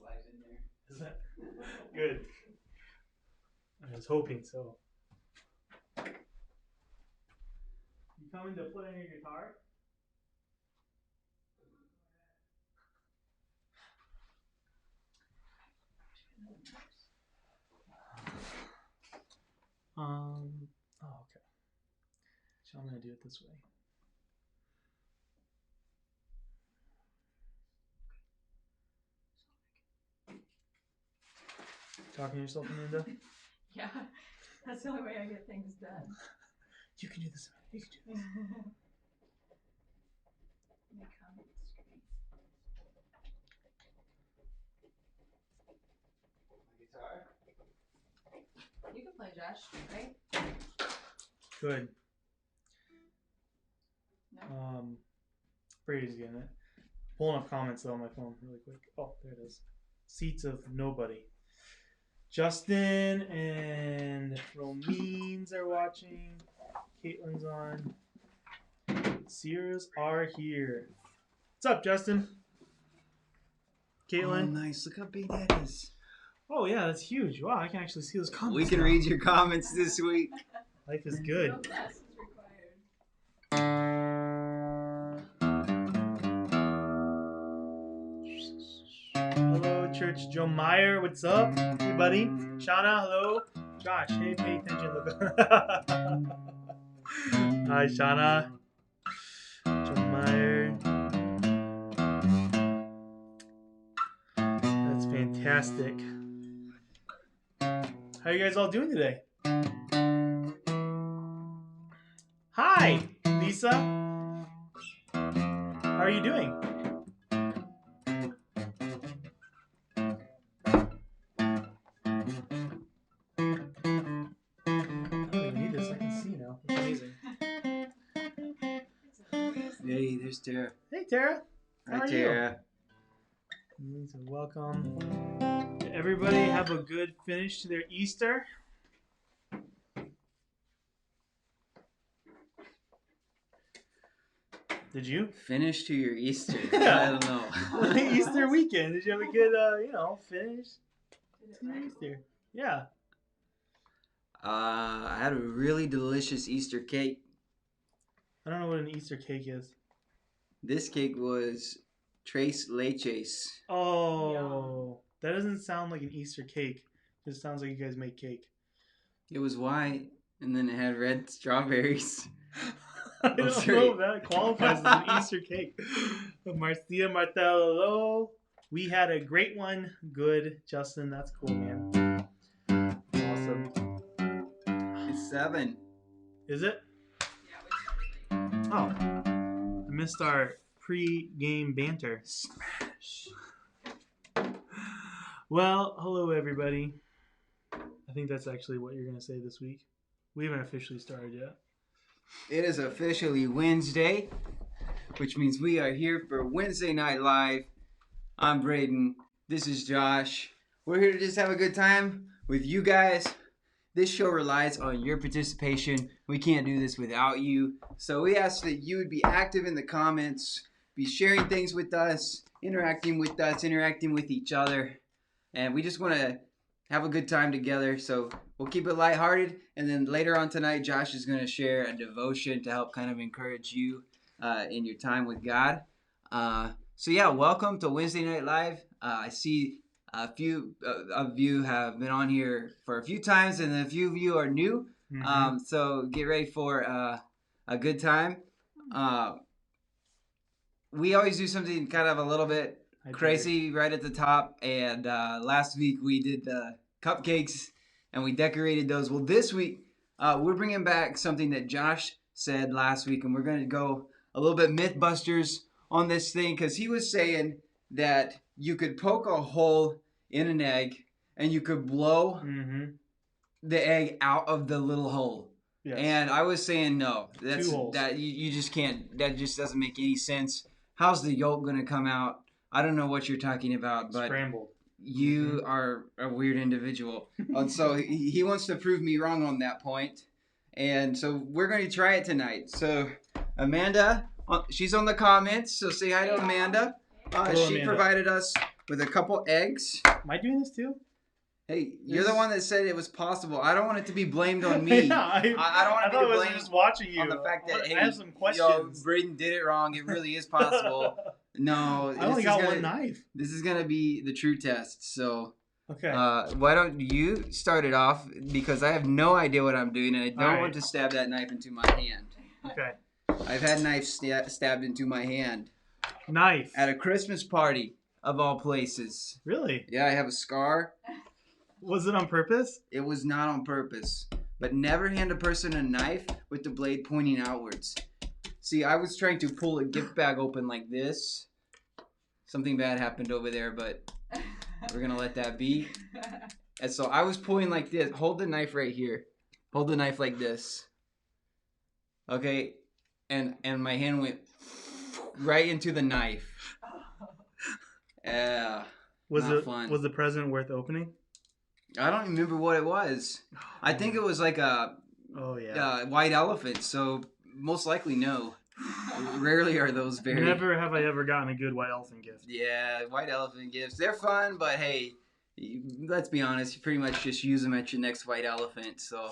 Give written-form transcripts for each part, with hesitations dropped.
flies in there. Is that good? I was hoping so. You coming to play on your guitar? Oh, okay. So I'm gonna do it this way. Talking to yourself, Amanda? Yeah, that's the only way I get things done. You can do this, Amanda. You can do this. My comment screen. Guitar. You can play, Josh, right? Good. No? Brady's getting it. Pulling up comments though on my phone really quick. Oh, there it is. Seats of nobody. Justin and Romines are watching. Caitlin's on. Sears are here. What's up, Justin? Caitlin? Oh, nice. Look how big that is. Oh, yeah, that's huge. Wow, I can actually see those comments. We can now. read your comments this week. Life is No good. glasses required. Hello, Church Joe Meyer. What's up, hey, buddy? Shauna, hello. Josh, hey, pay attention. Look. Hi, Shauna. Joe Meyer. That's fantastic. How are you guys all doing today? Hi, Lisa. How are you doing? Hey, there's Tara. Hey, Tara. How Hi, are Tara. you? Welcome. Did everybody have a good finish to their Easter? Did you? Finish to your Easter. Yeah. I don't know. Easter weekend. Did you have a good, finish to your Easter? Yeah. I had a really delicious Easter cake. I don't know what an Easter cake is. This cake was tres leches. Oh, that doesn't sound like an Easter cake. It just sounds like you guys make cake. It was white, and then it had red strawberries. I don't know if that qualifies as an Easter cake. Marcia Martello, we had a great one. Good, Justin. That's cool, man. Awesome. It's 7. Is it? Yeah, we Oh, I missed our pre-game banter. Smash. Well, hello everybody. I think that's actually what you're gonna say this week. We haven't officially started yet. It is officially Wednesday, which means we are here for Wednesday Night Live. I'm Braden. This is Josh. We're here to just have a good time with you guys. This show relies on your participation. We can't do this without you. So we ask that you would be active in the comments, be sharing things with us, interacting with each other. And we just want to have a good time together. So we'll keep it lighthearted. And then later on tonight, Josh is going to share a devotion to help kind of encourage you in your time with God. So yeah, welcome to Wednesday Night Live. I see a few of you have been on here for a few times, and a few of you are new. Mm-hmm. So get ready for a good time. We always do something kind of a little bit crazy right at the top. And last week we did the cupcakes, and we decorated those. Well, this week we're bringing back something that Josh said last week, and we're going to go a little bit Mythbusters on this thing, because he was saying that you could poke a hole in an egg and you could blow the egg out of the little hole. Yes. And I was saying no. That's 2 holes. that you just can't. That just doesn't make any sense. How's the yolk going to come out? I don't know what you're talking about, but Scrambled. you are a weird individual. And so he wants to prove me wrong on that point. And so we're going to try it tonight. So Amanda, she's on the comments. So say hi to Amanda. Hello, She Amanda. provided us with a couple eggs. Am I doing this too? Hey, you're the one that said it was possible. I don't want it to be blamed on me. Yeah, I don't want to be I was blamed just watching you on the fact that, hey, I have some questions. Braden did it wrong. It really is possible. No, I only got one knife. This is gonna be the true test. So, Okay. why don't you start it off, because I have no idea what I'm doing and I don't All right. want to stab that knife into my hand. Okay. I've had knives stabbed into my hand Knife. at a Christmas party of all places. Really? Yeah, I have a scar. Was it on purpose? It was not on purpose. But never hand a person a knife with the blade pointing outwards. See, I was trying to pull a gift bag open like this. Something bad happened over there, but we're going to let that be. And so I was pulling like this. Hold the knife right here. Hold the knife like this. Okay? And my hand went right into the knife. Yeah. Was not it fun. Was the present worth opening? I don't remember what it was. I think it was like a white elephant, so most likely no. Rarely are those very... Never have I ever gotten a good white elephant gift. Yeah, white elephant gifts. They're fun, but hey, let's be honest, you pretty much just use them at your next white elephant, so...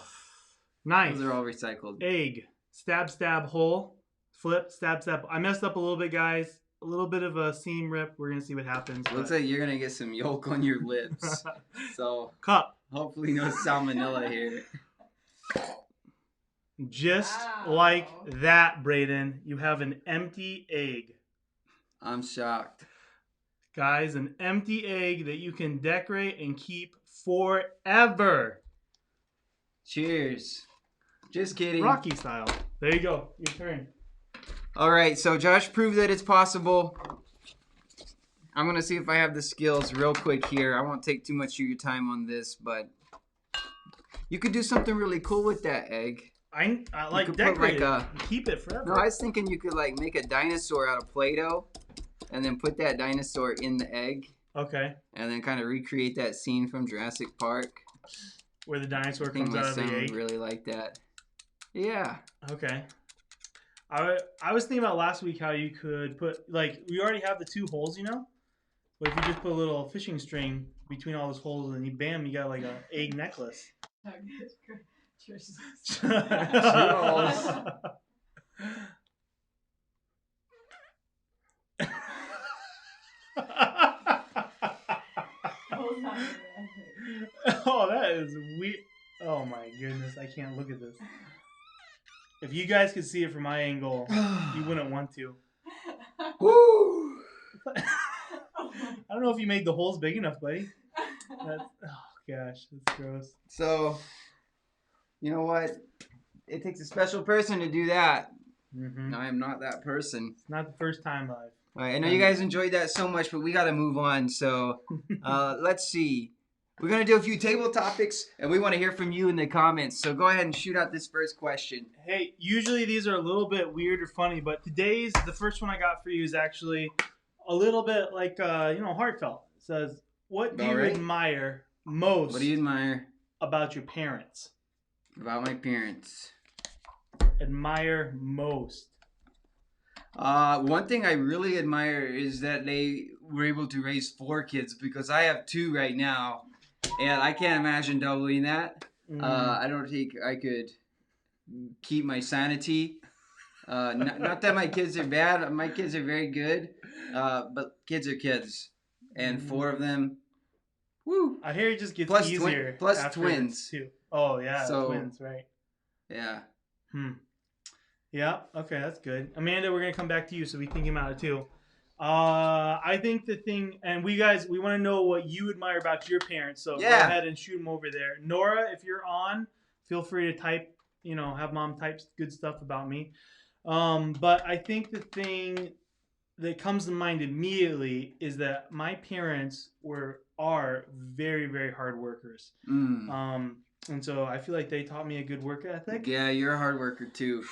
Knife. Those are all recycled. Egg. Stab, stab, hole. Flip, stab, stab. I messed up a little bit, guys. A little bit of a seam rip. We're going to see what happens. Looks like you're going to get some yolk on your lips. So, cup. Hopefully no salmonella here. Just like that, Braden, you have an empty egg. I'm shocked. Guys, an empty egg that you can decorate and keep forever. Cheers. Just kidding. Rocky style. There you go. Your turn. All right, so Josh proved that it's possible. I'm going to see if I have the skills real quick here. I won't take too much of your time on this, but you could do something really cool with that egg. I like decorate like it. Keep it forever. No, I was thinking you could like make a dinosaur out of Play-Doh and then put that dinosaur in the egg. Okay. And then kind of recreate that scene from Jurassic Park. Where the dinosaur comes out of the egg. My son really like that. Yeah. Okay. I was thinking about last week how you could put, like, we already have the 2 holes, you know? But if you just put a little fishing string between all those holes and you got like an egg necklace. Cheers. Oh, that is weird. Oh my goodness, I can't look at this. If you guys could see it from my angle, you wouldn't want to. Woo! I don't know if you made the holes big enough, buddy. Oh gosh, that's gross. So, you know what? It takes a special person to do that. Mm-hmm. I am not that person. It's not the first time live. All right, I know you guys enjoyed that so much, but we got to move on. So, let's see. We're going to do a few table topics, and we want to hear from you in the comments. So go ahead and shoot out this first question. Hey, usually these are a little bit weird or funny, but today's, the first one I got for you is actually a little bit like, heartfelt. It says, what do you admire most What do you admire about your parents? about my parents? Admire most. One thing I really admire is that they were able to raise 4 kids, because I have 2 right now. And I can't imagine doubling that. I don't think I could keep my sanity. Not that my kids are bad. My kids are very good. But kids are kids. And 4 of them. Woo! I hear it just gets Plus easier. plus after twins. Too. Oh, yeah. So, twins, right. Yeah. Yeah, okay, that's good. Amanda, we're going to come back to you, so we think about it too. I think the thing, and we want to know what you admire about your parents, so go ahead and shoot them over there. Nora, if you're on, feel free to type, have mom type good stuff about me. But I think the thing that comes to mind immediately is that my parents are very, very hard workers. And so I feel like they taught me a good work ethic. Yeah, you're a hard worker too.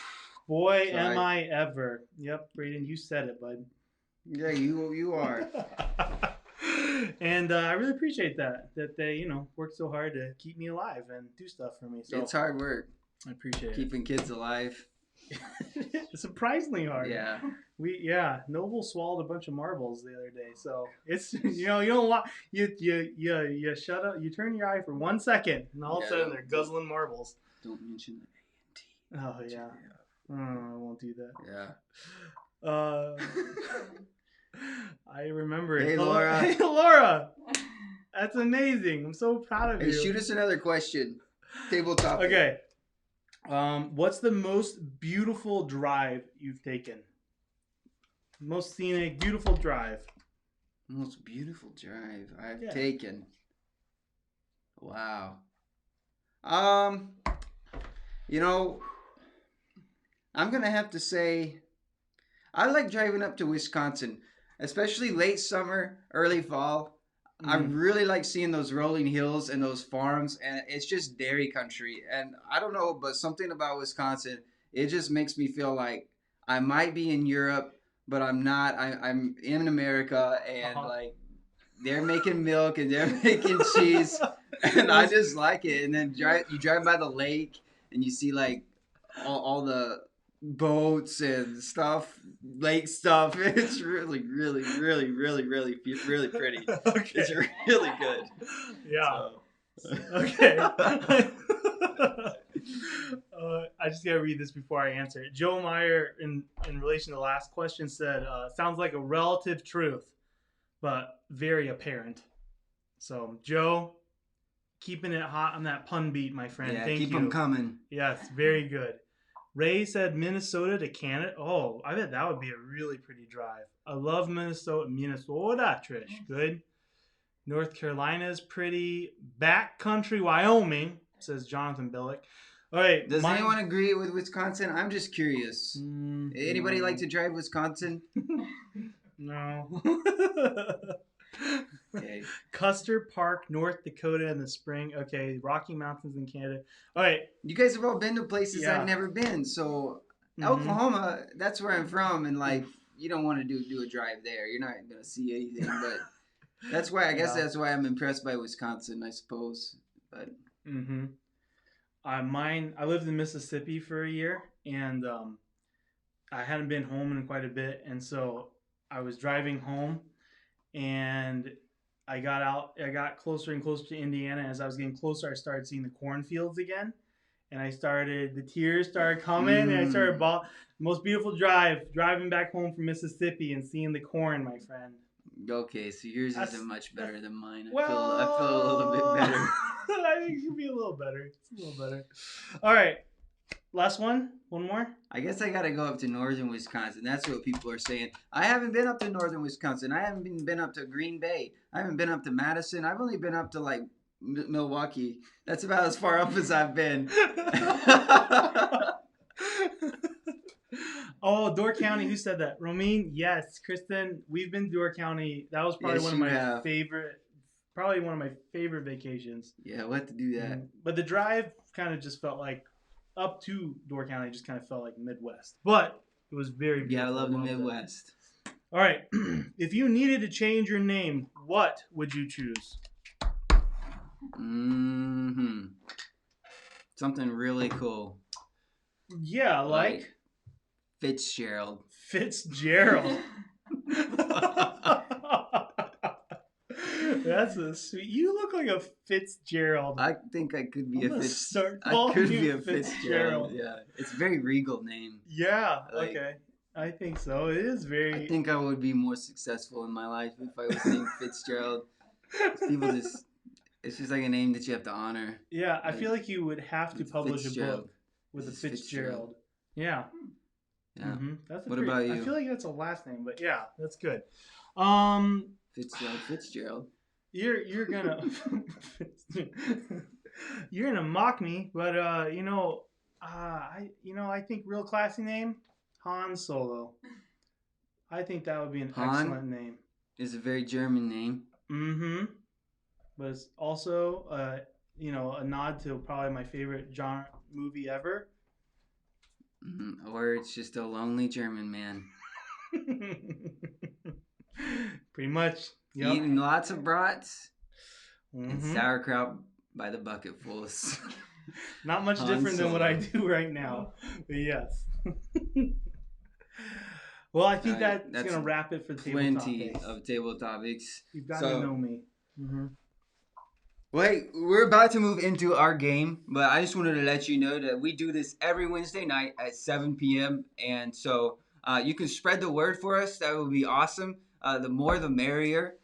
Boy, am I ever. Yep, Braden, you said it, bud. Yeah, you are. And I really appreciate that they, work so hard to keep me alive and do stuff for me. So It's hard work. I appreciate keeping kids alive. Surprisingly hard. Yeah. Noble swallowed a bunch of marbles the other day, so it's you don't want you shut up, you turn your eye for 1 second, and all of a sudden they're guzzling marbles. Don't mention the Oh yeah, I won't do that. Yeah. I remember it. Hey, Laura. Hey Laura, that's amazing. I'm so proud of Hey, you. shoot us another question. Tabletop. Okay. What's the most beautiful drive you've taken? Most scenic, beautiful drive. Most beautiful drive I've Yeah. taken. Wow. You know, I'm gonna have to say, I like driving up to Wisconsin, especially late summer, early fall. I really like seeing those rolling hills and those farms, and it's just dairy country. And I don't know, but something about Wisconsin, it just makes me feel like I might be in Europe, but I'm not. I'm in America, and like they're making milk and they're making cheese, and I just like it. And then you drive by the lake, and you see like all the boats and stuff, lake stuff. It's really, really, really, really, really, really pretty. Okay. It's really good. Yeah. So. Okay. I just gotta read this before I answer it. Joe Meyer, in relation to the last question, said, "Sounds like a relative truth, but very apparent." So, Joe, keeping it hot on that pun beat, my friend. Yeah, Thank keep you. them coming. Yes, very good. Ray said Minnesota to Canada. Oh, I bet that would be a really pretty drive. I love Minnesota. Minnesota, Trish. Good. North Carolina's pretty. Backcountry, Wyoming, says Jonathan Billick. All right. Does anyone agree with Wisconsin? I'm just curious. Anybody like to drive Wisconsin? No. Okay. Custer Park, North Dakota in the spring. Okay. Rocky Mountains in Canada. All right. You guys have all been to places Yeah. I've never been. So Mhm. Oklahoma, that's where I'm from, and like you don't want to do a drive there. You're not gonna see anything, but that's why I guess Yeah. that's why I'm impressed by Wisconsin, I suppose. But I lived in Mississippi for a year, and I hadn't been home in quite a bit, and so I was driving home, and I got closer and closer to Indiana. As I was getting closer, I started seeing the cornfields again, and the tears started coming, and I started most beautiful driving back home from Mississippi and seeing the corn, my friend. okay, so yours isn't much better than mine. Well, I feel a little bit better. I think it could be a little better. It's a little better. All right, last one. One more. I guess I gotta go up to northern Wisconsin. That's what people are saying. I haven't been up to northern Wisconsin. I haven't been up to Green Bay. I haven't been up to Madison. I've only been up to like Milwaukee. That's about as far up as I've been. Oh, Door County. Who said that? Romine? Yes. Kristen, we've been to Door County. That was probably Yes, one of you my have. favorite vacations. Yeah, we'll have to do that. But the drive kind of just felt like up to Door County just kind of felt like Midwest. But it was very beautiful. Yeah, I love the Loved it. Midwest. All right. If you needed to change your name, what would you choose? Something really cool. Yeah, like Fitzgerald. Fitzgerald. That's a sweet. You look like a Fitzgerald. I think I could be I'm gonna start I calling could you be a Fitzgerald. Fitzgerald. Yeah, it's a very regal name. Yeah. Like- Okay. I think so. It is very. I think I would be more successful in my life if I was named Fitzgerald. People just, it's just like a name that you have to honor. Yeah, I feel like you would have to It's publish a Fitzgerald. book with a This is Fitzgerald. Yeah. Yeah. That's What about I you? feel like that's a last name, but yeah, that's good. Fitzgerald. You're gonna you're gonna mock me, but I think real classy name, Han Solo. I think that would be an Han? excellent name. Is a very German name. But it's also a nod to probably my favorite genre movie ever. Or it's just a lonely German man. Pretty much. Yep. Eating lots of brats and Mhm. sauerkraut by the bucketfuls. Not much Han different than what I Solo. do right now. But yes. Well, I think Alright, that's that's gonna wrap it for the table plenty topics. of table topics. You've got So- to know me. Mm-hmm. Wait, we're about to move into our game, but I just wanted to let you know that we do this every Wednesday night at 7 p.m. And so you can spread the word for us. That would be awesome. The more, the merrier.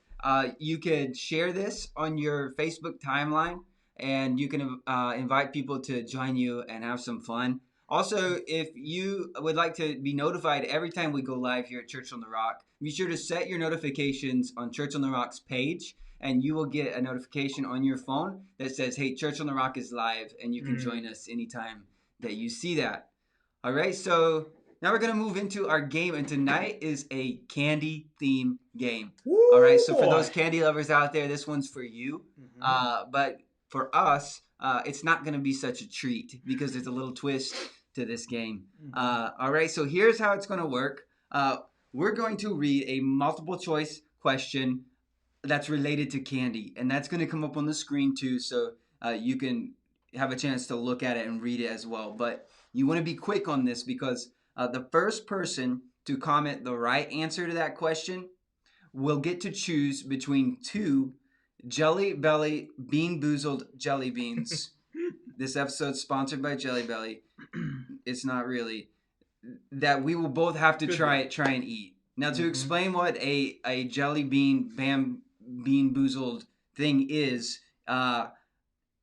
You could share this on your Facebook timeline, and you can invite people to join you and have some fun. Also, if you would like to be notified every time we go live here at Church on the Rock, be sure to set your notifications on Church on the Rock's page, and you will get a notification on your phone that says, hey, Church on the Rock is live, and you can join us anytime that you see that. All right, so now we're going to move into our game, and tonight is a candy theme game. Woo, all right, so for boy. those candy lovers out there, this one's for you. But for us, it's not going to be such a treat because there's a little twist to this game. All right, so here's how it's going to work. We're going to read a multiple choice question that's related to candy, and that's going to come up on the screen too, so you can have a chance to look at it and read it as well. But you want to be quick on this because the first person to comment the right answer to that question will get to choose between two Jelly Belly Bean Boozled jelly beans. This episode's sponsored by Jelly Belly. It's not really. That we will both have to try and eat. Now, to explain what a jelly bean Bean Boozled thing is,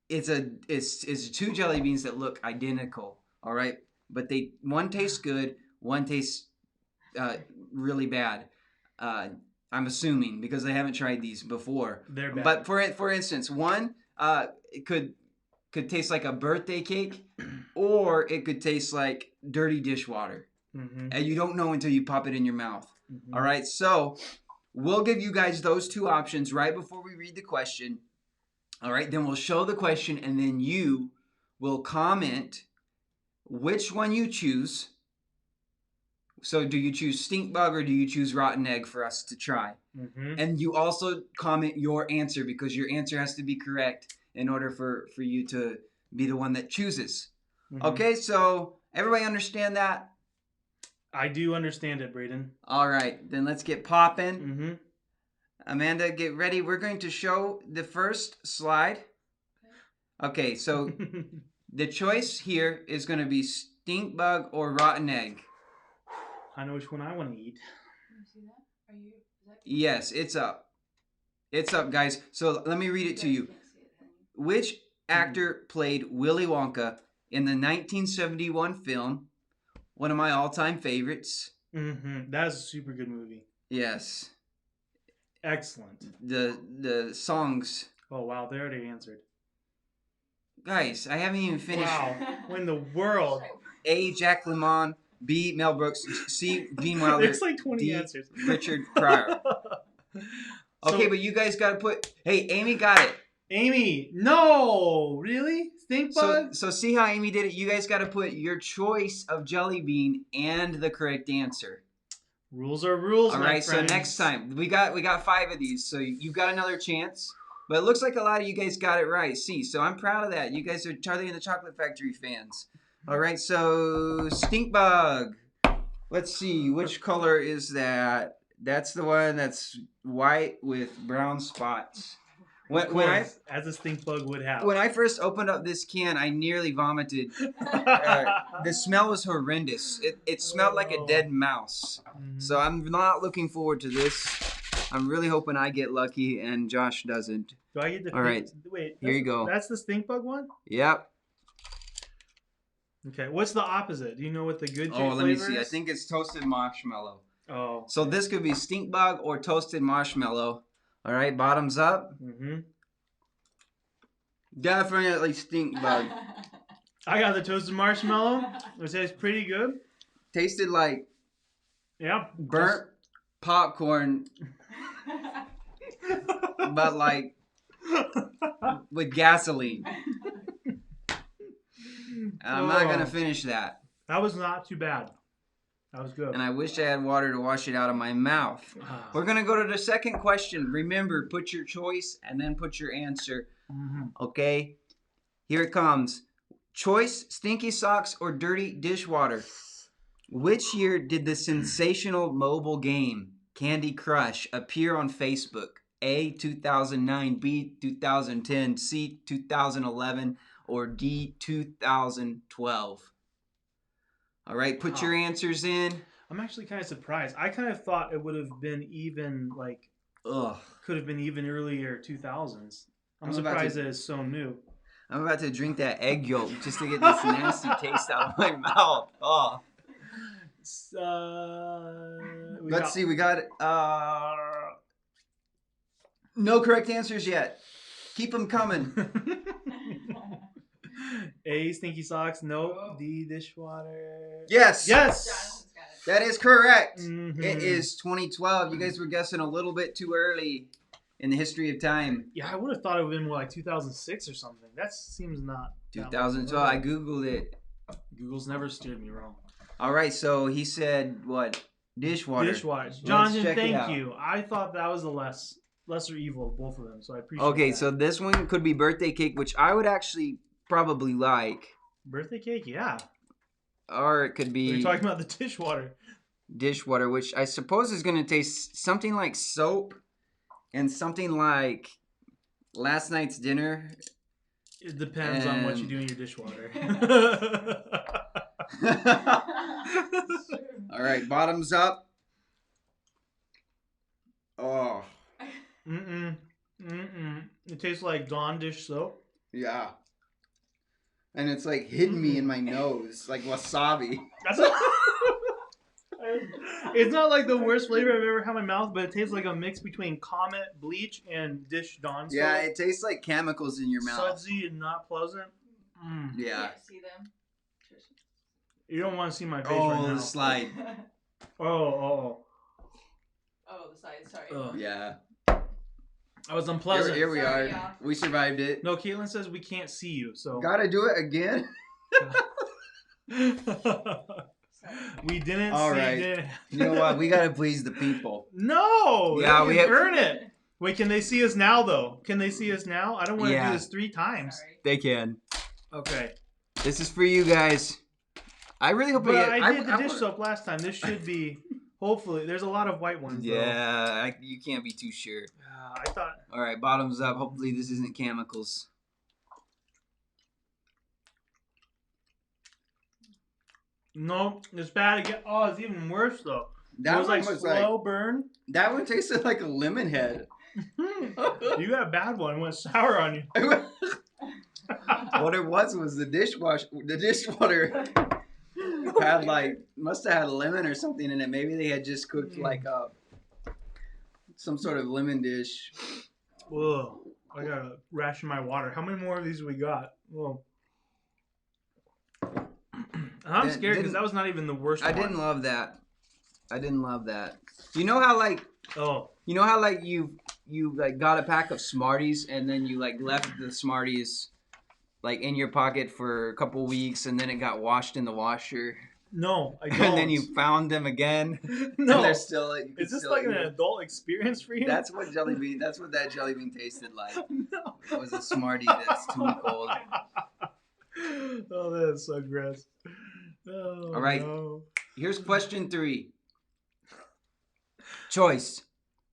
it's two jelly beans that look identical. All right, but one tastes good, one tastes really bad. I'm assuming because they haven't tried these before. They're bad. But for instance, one it could taste like a birthday cake, or it could taste like dirty dishwater, and you don't know until you pop it in your mouth. All right, so we'll give you guys those two options right before we read the question. All right, then we'll show the question, and then you will comment which one you choose. So do you choose stink bug or do you choose rotten egg for us to try? And you also comment your answer because your answer has to be correct in order for you to be the one that chooses. Okay, so everybody understand that? I do understand it, Braden. All right, then let's get popping. Amanda, get ready. We're going to show the first slide. Okay, so the choice here is going to be stink bug or rotten egg. I know which one I want to eat. Can you see that? Is that Yes, it's up. It's up, guys. So let me read it to you. Which actor played Willy Wonka in the 1971 film? One of my all-time favorites. That is a super good movie. Yes. Excellent. The songs. Oh, wow. They already answered. Guys, I haven't even finished. Wow. What in the world? A. Jack Lemmon. B. Mel Brooks. C. Gene Wilder. There's like 20 D. answers. Richard Pryor. Okay, So- but you guys got to put... Hey, Amy got it. Amy, no, really? Stink bug? So see how Amy did it? You guys got to put your choice of jelly bean and the correct answer. Rules are rules, All my right, friends. so next time. We got 5 of these, so you've got another chance. But it looks like a lot of you guys got it right. See, so I'm proud of that. You guys are Charlie and the Chocolate Factory fans. All right, so stink bug. Let's see, which color is that? That's the one that's white with brown spots. As a stink bug would have. When I first opened up this can, I nearly vomited. The smell was horrendous. It smelled like a dead mouse. So I'm not looking forward to this. I'm really hoping I get lucky and Josh doesn't. Do I get the All right. Wait, Here you go. That's the stink bug one? Yep. Okay, what's the opposite? Do you know what the good Oh, let me flavor see. I is? think it's toasted marshmallow. Oh. So this could be stink bug or toasted marshmallow. All right, bottoms up. Definitely stink bug. I got the toasted marshmallow. It tastes pretty good. Tasted like burnt popcorn, but like with gasoline. And I'm not gonna finish that. That was not too bad. That was good. And I wish I had water to wash it out of my mouth. We're gonna go to the second question. Remember, put your choice and then put your answer. Okay? Here it comes. Choice, stinky socks or dirty dishwater? Which year did the sensational mobile game Candy Crush appear on Facebook? A, 2009, B, 2010, C, 2011, or D, 2012? All right, put your answers in. I'm actually kind of surprised. I kind of thought it would have been even could have been even earlier 2000s. I'm surprised that it's so new. I'm about to drink that egg yolk just to get this nasty taste out of my mouth. Oh. Let's see. We got no correct answers yet. Keep them coming. A, stinky socks. Nope. D, dishwater. Yes. Jonathan's got it. That is correct. Mhm. It is 2012. You guys were guessing a little bit too early in the history of time. Yeah, I would have thought it would have been more like 2006 or something. That seems not. 2012. I Googled it. Google's never steered me wrong. All right. So he said what? Dishwater. Dishwater. Jonathan, check it thank out. you. I thought that was the lesser evil of both of them, so I appreciate Okay. that. So this one could be birthday cake, which I would actually probably like. Birthday cake, yeah. Or it could be We're talking about the dishwater. dishwater, which I suppose is going to taste something like soap and something like last night's dinner. It depends on what you do in your dishwater. All right, bottoms up. Oh, It tastes like Dawn dish soap. yeah. And it's like hidden me in my nose, like wasabi. It's not like the worst flavor I've ever had in my mouth, but it tastes like a mix between Comet bleach and dish Dawn soap. Yeah, it tastes like chemicals in your mouth. Sudsy and not pleasant. Yeah. Can't see them. You don't want to see my face Oh, right now. the slide. Oh. Oh, the side. Sorry. Ugh. Yeah. I was unpleasant. Here we Sorry, are. y'all. We survived it. No, Caitlin says we can't see you, so. Gotta do it again. Sorry. We didn't All see right. it. You know what? We gotta please the people. No! Yeah, we we have- earn it. Wait, can they see us now, though? Can they see us now? I don't want to Yeah. do this 3 times. Sorry. They can. Okay. This is for you guys. I really hope But we get. I did the dish wanna- soap last time. This should be, hopefully. There's a lot of white ones, though. Yeah, you can't be too sure. I thought. All right, bottoms up. Hopefully this isn't chemicals. No, it's bad again. Oh, it's even worse, though. That it was one like was slow burn. that one tasted like a lemon head. You got a bad one. It went sour on you. What it was the dishwater had must have had lemon or something in it. Maybe they had just cooked like some sort of lemon dish. Ugh. I gotta ration my water. How many more of these we got? Whoa. I'm scared because that was not even the worst I one. didn't love that. You know how you got a pack of Smarties and then you left the Smarties in your pocket for a couple weeks and then it got washed in the washer. No, I don't. And then you found them again. No. And they're still. Is this like an adult experience for you? That's what that jelly bean tasted like. No. It was a Smartie that's too cold. Oh, that is so gross. Oh, All right. no. Here's question 3. Choice: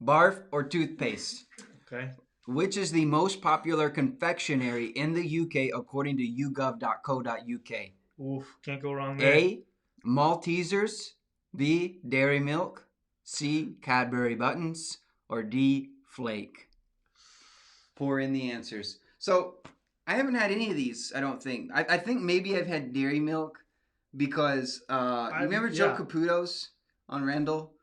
barf or toothpaste. Okay. Which is the most popular confectionery in the UK according to yougov.co.uk? Oof, can't go wrong there. A. Maltesers. B. Dairy Milk. C. Cadbury Buttons. Or D. Flake. Pour in the answers. So, I haven't had any of these, I don't think. I think maybe I've had Dairy Milk because, you remember Joe Caputo's on Randall?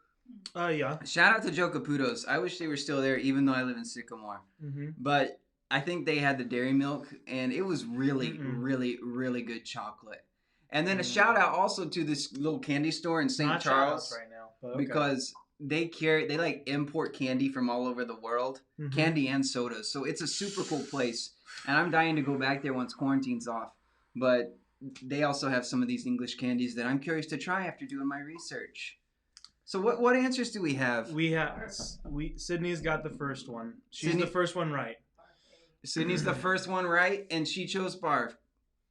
Yeah. Shout out to Joe Caputo's. I wish they were still there, even though I live in Sycamore. Mm-hmm. But I think they had the Dairy Milk, and it was really, really, really good chocolate. And then a shout out also to this little candy store in St. Not Charles, shout-outs right now, but okay. because they import candy from all over the world, Mhm. candy and sodas. So it's a super cool place, and I'm dying to go back there once quarantine's off. But they also have some of these English candies that I'm curious to try after doing my research. So what answers do we have? Sydney's got the first one. She's Sydney- the first one right. Sydney's the first one right, and she chose barf.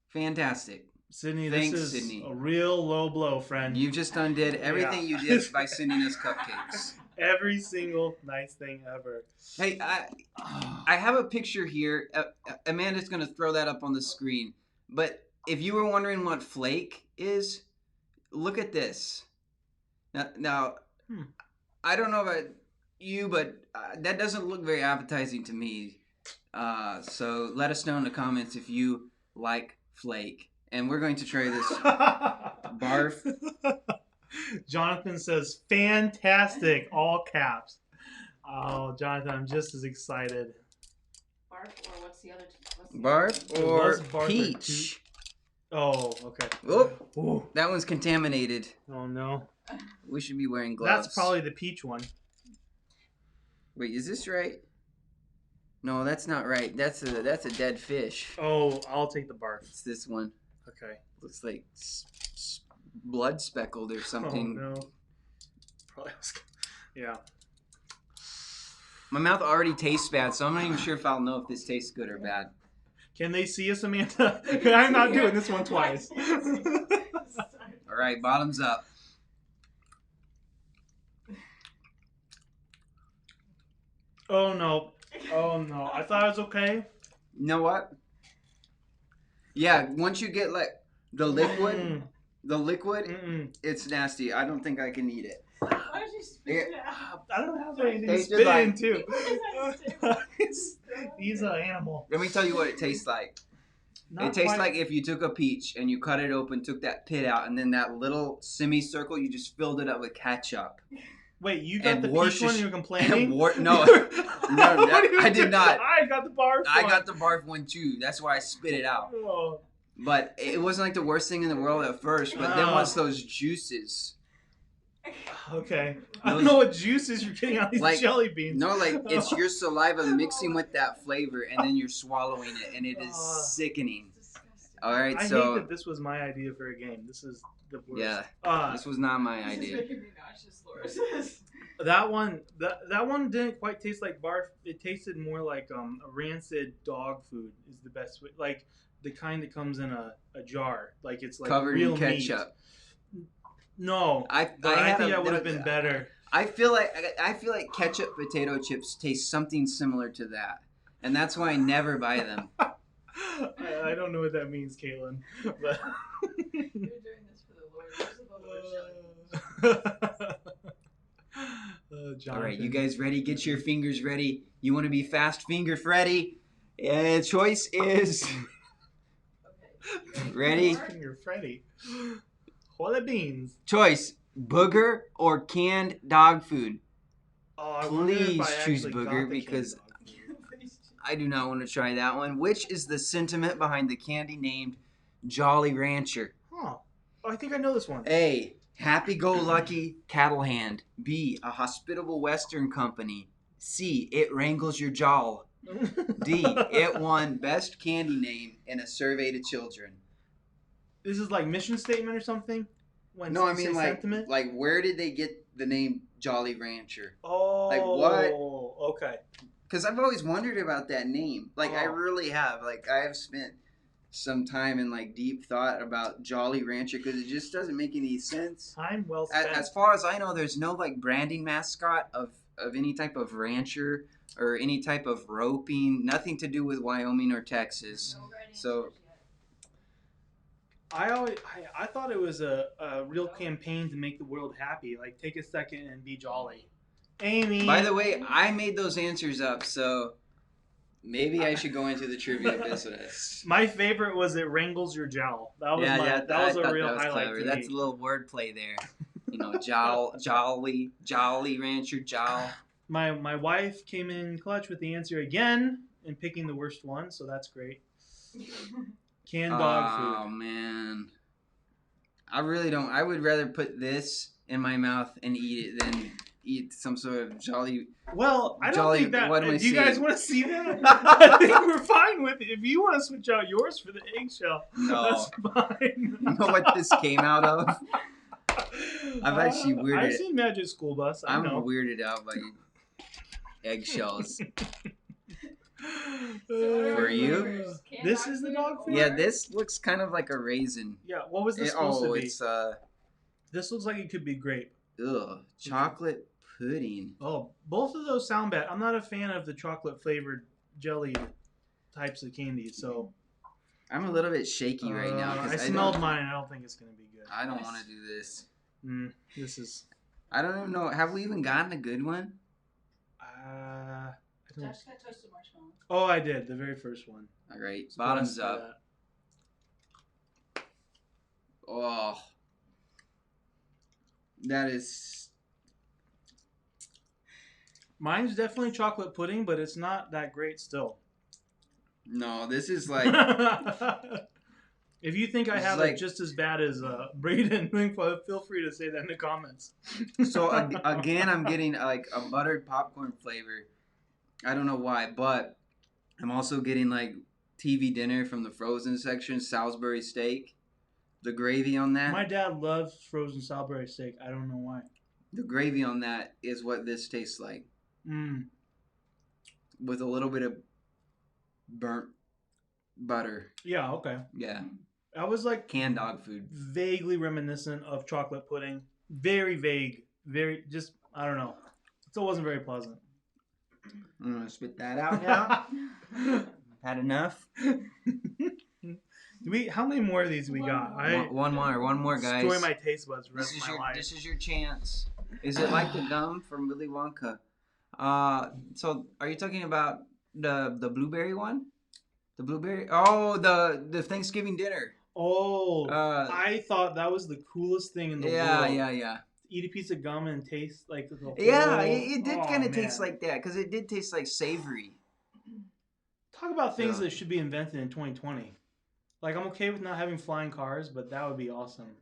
Fantastic. Sydney, Thanks, this is Sydney. a real low blow, friend. You just undid everything you did by sending us cupcakes. Every single nice thing ever. Hey, I have a picture here. Amanda's going to throw that up on the screen. But if you were wondering what flake is, look at this. Now I don't know about you, but that doesn't look very appetizing to me. So let us know in the comments if you like flake. And we're going to try this barf. Jonathan says, fantastic, all caps. Oh, Jonathan, I'm just as excited. Barf or what's the other? Barf It or was barf or peach. Oh, okay. Oop, Ooh. that one's contaminated. Oh, no. We should be wearing gloves. That's probably the peach one. Wait, is this right? No, that's not right. That's a dead fish. Oh, I'll take the barf. It's this one. Okay. Looks like blood speckled or something. Oh, no. Probably was... Yeah. My mouth already tastes bad, so I'm not even sure if I'll know if this tastes good or bad. Can they see us, Amanda? I'm not doing this one twice. All right, bottoms up. Oh, no. Oh, no. I thought it was okay. You know what? Yeah, once you get like the liquid, it's nasty. I don't think I can eat it. Why did you spit it out? I don't have anything to Tasted spit like- into. He's an animal. Let me tell you what it tastes like. Not It tastes quite- like if you took a peach and you cut it open, took that pit out, and then that little semicircle, you just filled it up with ketchup. Wait, you got and the Worcestershire- peach one and you're complaining? No, What do you I do? did not. I got the barf I one. got the barf one too. That's why I spit it out. Oh. But it wasn't like the worst thing in the world at first. But then once those juices, Okay. I don't know what juices you're getting out of these Like- jelly beans. no, like it's your saliva mixing with that flavor, and then you're swallowing it, and it is sickening. Disgusting. All right, I so hate that this was my idea for a game. This is the worst. yeah, this was not my This is idea. making me nauseous, Laura. That one didn't quite taste like barf. It tasted more like a rancid dog food is the best way. Like the kind that comes in a jar. Like it's like Covered real in ketchup. Meat. No, I I think that would have been better. I feel like ketchup potato chips taste something similar to that, and that's why I never buy them. I don't know what that means, Caitlin. But You're doing this for the Lord. This is the Lord's All right, you guys ready? Get your fingers ready. You want to be fast finger Freddy? Choice is Okay. ready. Finger Freddy. What the beans? Choice: booger or canned dog food. Oh, I wonder if Please I choose actually got booger the because canned dog food. I do not want to try that one. Which is the sentiment behind the candy named Jolly Rancher? Huh. Oh, I think I know this one. A. Happy-go-lucky cattle hand. B. A hospitable Western company. C. It wrangles your jaw. D. It won best candy name in a survey to children. This is like mission statement or something? When No, I you say mean sentiment? like where did they get the name Jolly Rancher? Oh, like what? Okay. Because I've always wondered about that name. Like I Oh. really have. Like I have spent some time in like deep thought about Jolly Rancher because it just doesn't make any sense. Time well spent. As far as I know, there's no like branding mascot of any type of rancher or any type of roping. Nothing to do with Wyoming or Texas. No right So- answers yet. I thought it was a real campaign to make the world happy. Like, take a second and be jolly. Amy. By the way, I made those answers up, so maybe I should go into the trivia business. My favorite was it wrangles your jowl. That was that was a real highlight for That's me. a little wordplay there. You know, jolly rancher, jowl. My wife came in clutch with the answer again and picking the worst one, so that's great. Canned dog Oh man, I really don't. I would rather put this in my mouth and eat it than eat some sort of jolly. food. Well, I don't Jolly- think that. what am I Do you guys saying? want to see that? I think we're fine with it. If you want to switch out yours for the eggshell, No, that's fine. you know what this came out of? I've actually weirded I've it. seen Magic School Bus. I I'm know. weirded out by eggshells. So what are For our you? flavors? This is the dog food? Yeah, this looks kind of like a raisin. Yeah, what was this supposed to be? It's This looks like it could be grape. chocolate pudding. Oh, both of those sound bad. I'm not a fan of the chocolate flavored jelly types of candies, so I'm a little bit shaky right now. I smelled mine. I don't think it's gonna be good. I don't want to do this. This is. I don't even know. Have we even gotten a good one? I don't. Josh got toasted marshmallow. Oh, I did the very first one. All right, So bottoms blessed by up. Oh, that is. Mine's definitely chocolate pudding, but it's not that great still. No, this is like. If you think I It's have like- it just as bad as Braden, feel free to say that in the comments. So again, I'm getting like a buttered popcorn flavor. I don't know why, but I'm also getting like TV dinner from the frozen section, Salisbury steak. The gravy on that. My dad loves frozen Salisbury steak. I don't know why. The gravy on that is what this tastes like, with a little bit of burnt butter. Yeah, okay. Yeah, I was like canned dog food. vaguely reminiscent of chocolate pudding. Very vague. Very just I don't know. Still wasn't very pleasant. I'm gonna spit that out now. Had enough. How many more of these we got? One more, guys. Destroy my taste buds the rest of my life. This is your chance. Is it like the gum from Willy Wonka? So are you talking about the blueberry one? The blueberry? Oh, the Thanksgiving dinner. Oh, I thought that was the coolest thing in the world. Yeah. Eat a piece of gum and taste like the whole... Yeah, it did kind of man. taste like that because it did taste like savory. Talk about things Yeah. that should be invented in 2020. Like, I'm okay with not having flying cars, but that would be awesome.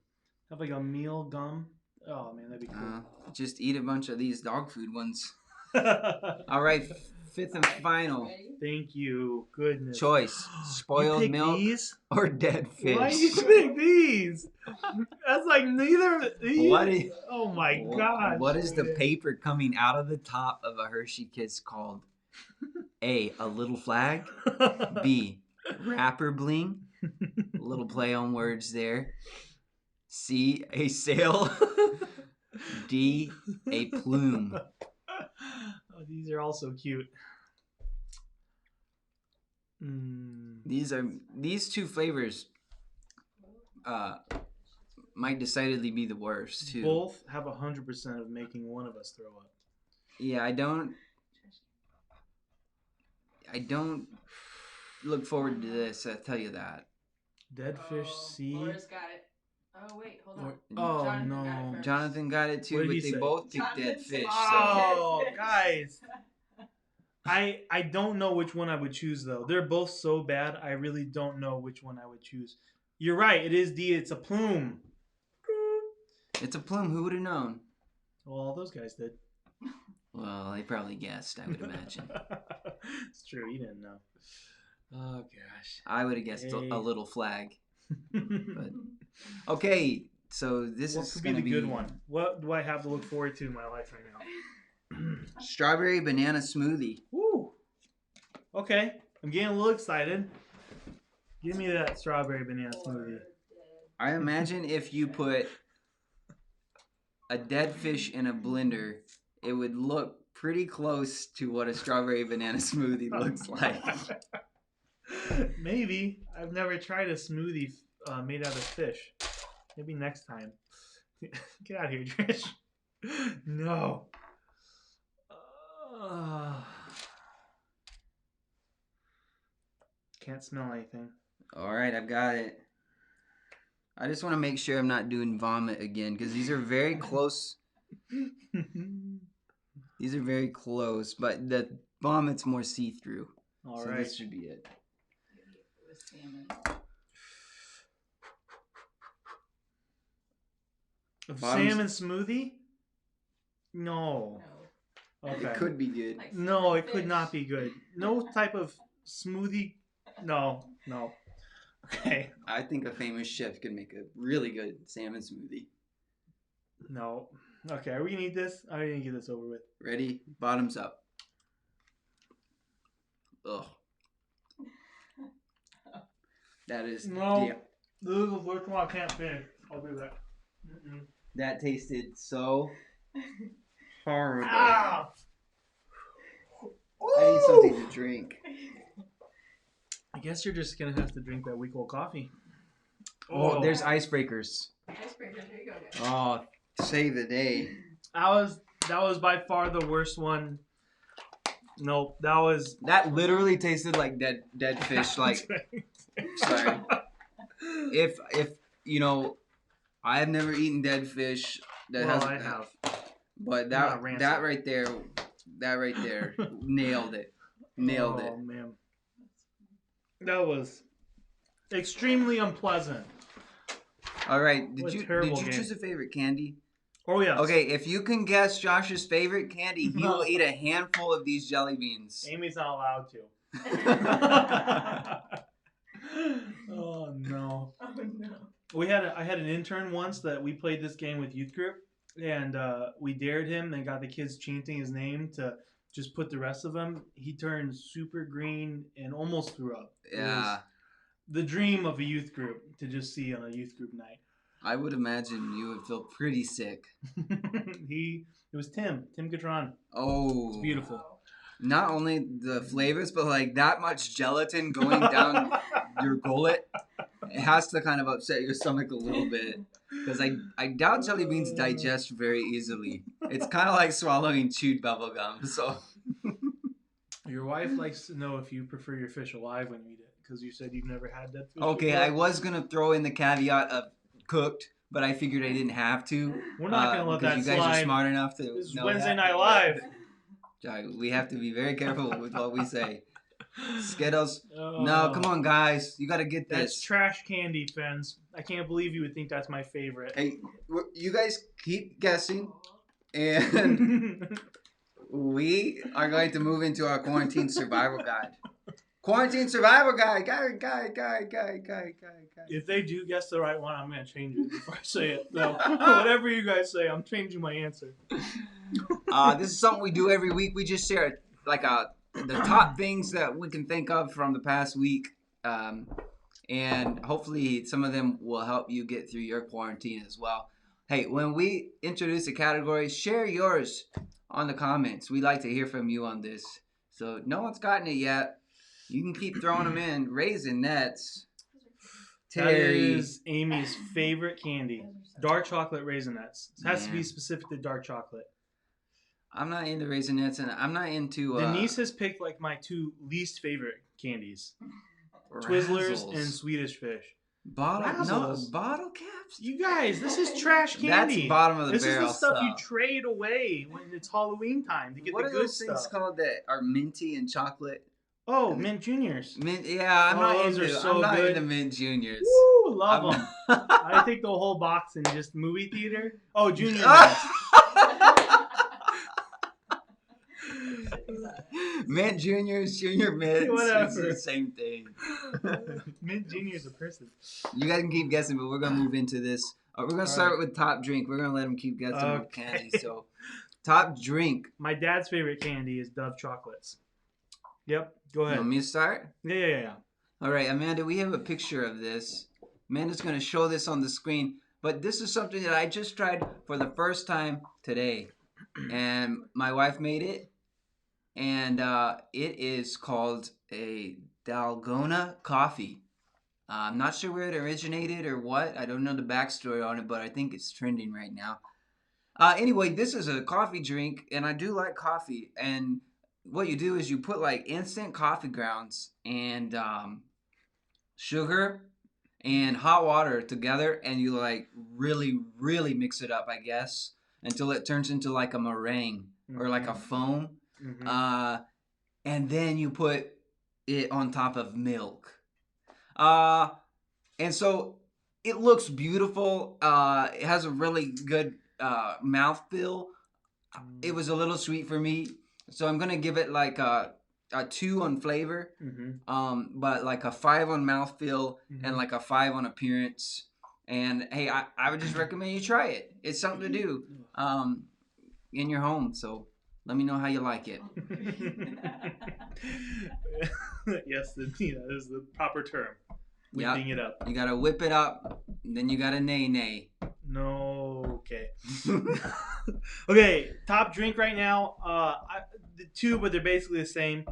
Have like a meal gum. Oh man, that'd be cool. Just eat a bunch of these dog food ones. All right, fifth and final Thank you. Goodness. choice: spoiled You picked milk these? or dead fish. Why you pick these? That's like neither of these. What is- Oh my gosh. What is the paper coming out of the top of a Hershey Kiss called? A little flag. B, wrapper bling. A little play on words there. C, a sail. D, a plume. Oh, these are all so cute. These two flavors might decidedly be the worst too. Both have 100% of making one of us throw up. Yeah, I don't look forward to this, I'll tell you that. Dead fish C. Laura's got it. Oh wait, hold on. Oh Jonathan no. got it first. Jonathan got it What too, did but he they say? both picked Jonathan dead said- fish. So. Oh, guys. I don't know which one I would choose though. They're both so bad. I really don't know which one I would choose. You're right. It is D. It's a plume. It's a plume. Who would have known? Well, those guys did. Well, they probably guessed, I would imagine. It's true. You didn't know. Oh gosh. I would have guessed Hey. a little flag. But okay, so this What is could be going the to be good one? What do I have to look forward to in my life right now? strawberry banana smoothie. Woo. Okay, I'm getting a little excited. Give me that strawberry banana smoothie. I imagine if you put a dead fish in a blender, it would look pretty close to what a strawberry banana smoothie looks like. Maybe. I've never tried a smoothie made out of fish. Maybe next time. Get out of here, Trish. No. Can't smell anything. All right, I've got it. I just want to make sure I'm not doing vomit again because these are very close. These are very close, but the vomit's more see-through. All So right. this should be it. It was salmon. A Bottoms- salmon smoothie? No. No. Okay. It could be good. Like No, it could fish. not be good. No type of smoothie. No. Okay. I think a famous chef could make a really good salmon smoothie. No. Okay, are we gonna eat this? I'm gonna get this over with. Ready? Bottoms up. Ugh. That is No. yeah, This is the first one I can't finish. I'll be back. that tasted so horrible. Ah! I need something to drink. I guess you're just gonna have to drink that week old coffee. Oh, there's icebreakers. Icebreaker, here you go, guys. Oh, save the day. That was by far the worst one. Nope, That literally tasted like dead fish. Like, sorry. If you know, I have never eaten dead fish. I have. But Not rancid. that right there, nailed it. Nailed it. Oh man, that was extremely unpleasant. All right, What a did terrible you game. choose a favorite candy? Oh yeah. Okay, if you can guess Josh's favorite candy, he will eat a handful of these jelly beans. Amy's not allowed to. Oh no. Oh no. I had an intern once that we played this game with youth group, and we dared him and got the kids chanting his name to just put the rest of them. He turned super green and almost threw up. It Yeah, was the dream of a youth group to just see on a youth group night. I would imagine you would feel pretty sick. It was Tim Catron. Oh, It's beautiful. Not only the flavors, but like that much gelatin going down your gullet, it has to kind of upset your stomach a little bit. Because I doubt jelly beans digest very easily. It's kind of like swallowing chewed bubble gum. So Your wife likes to know if you prefer your fish alive when you eat it, because you said you've never had that fish okay, before. I was gonna throw in the caveat of cooked, but I figured I didn't have to. We're not gonna let that because you guys slide. are smart enough to This is know Wednesday that. Night Live. We have to be very careful with what we say. Skittles. Oh, No, come on, guys. You got to get That's this. trash candy, friends. I can't believe you would think that's my favorite. Hey, you guys keep guessing, and we are going to move into our quarantine survival guide. Quarantine survival guide. Guide. If they do guess the right one, I'm going to change it before I say it. So, whatever you guys say, I'm changing my answer. This is something we do every week. We just share like the top things that we can think of from the past week, and hopefully some of them will help you get through your quarantine as well. Hey, when we introduce a category, share yours on the comments. We like to hear from you on this. So no one's gotten it yet. You can keep throwing them in. Raisinets. That Terry. is Amy's favorite candy. Dark chocolate Raisinets. It has to be specific to dark chocolate. I'm not into Raisinets, and I'm not into... Denise has picked like my two least favorite candies. Twizzlers and Swedish Fish. Razzles? Bottle caps? You guys, this is trash candy. That's bottom of the This barrel is the stuff you trade away when it's Halloween time to get what the are good those stuff. things called that are minty and chocolate? Oh, Mint Juniors. Mint, yeah, I'm not those into. are so I'm not good. into Mint Juniors. Woo, love them. I take the whole box in just movie theater. Oh, Junior Mint Juniors, Junior Mints, Whatever. it's the same thing. Mint Junior's a person. You guys can keep guessing, but we're gonna move into this. We're gonna start with top drink. We're gonna let them keep guessing with candy. So, top drink. My dad's favorite candy is Dove chocolates. Yep, go You ahead. want me to start? Yeah. All right, Amanda, we have a picture of this. Amanda's going to show this on the screen, but this is something that I just tried for the first time today. And my wife made it, and it is called a Dalgona coffee. I'm not sure where it originated or what. I don't know the backstory on it, but I think it's trending right now. Anyway, this is a coffee drink, and I do like coffee, and what you do is you put like instant coffee grounds and sugar and hot water together, and you like really mix it up, I guess, until it turns into like a meringue or like a foam. Mm-hmm. And then you put it on top of milk. And so it looks beautiful. It has a really good mouthfeel. It was a little sweet for me. So I'm gonna give it like a 2 on flavor, but like a 5 on mouthfeel and like a 5 on appearance. And hey, I would just recommend you try it. It's something to do in your home. So let me know how you like it. Yes, that is the proper term. whipping it up. You gotta whip it up, then you gotta nay. No, okay. Okay, top drink right now. The two, but they're basically the same.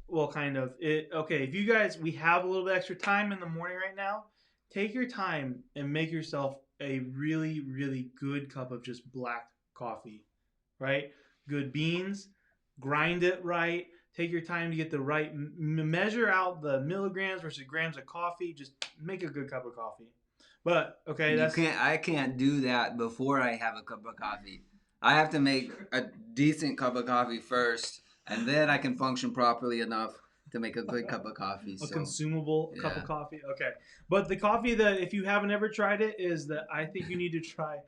Well, kind of. Okay, if you guys, we have a little bit extra time in the morning right now. Take your time and make yourself a really, really good cup of just black coffee, right? Good beans, grind it right. Take your time to get the right, measure out the milligrams versus grams of coffee. Just make a good cup of coffee. But okay, I can't do that before I have a cup of coffee. I have to make a decent cup of coffee first, and then I can function properly enough to make a good cup of coffee. A consumable cup of coffee. Okay, but the coffee that, if you haven't ever tried it, is that I think you need to try.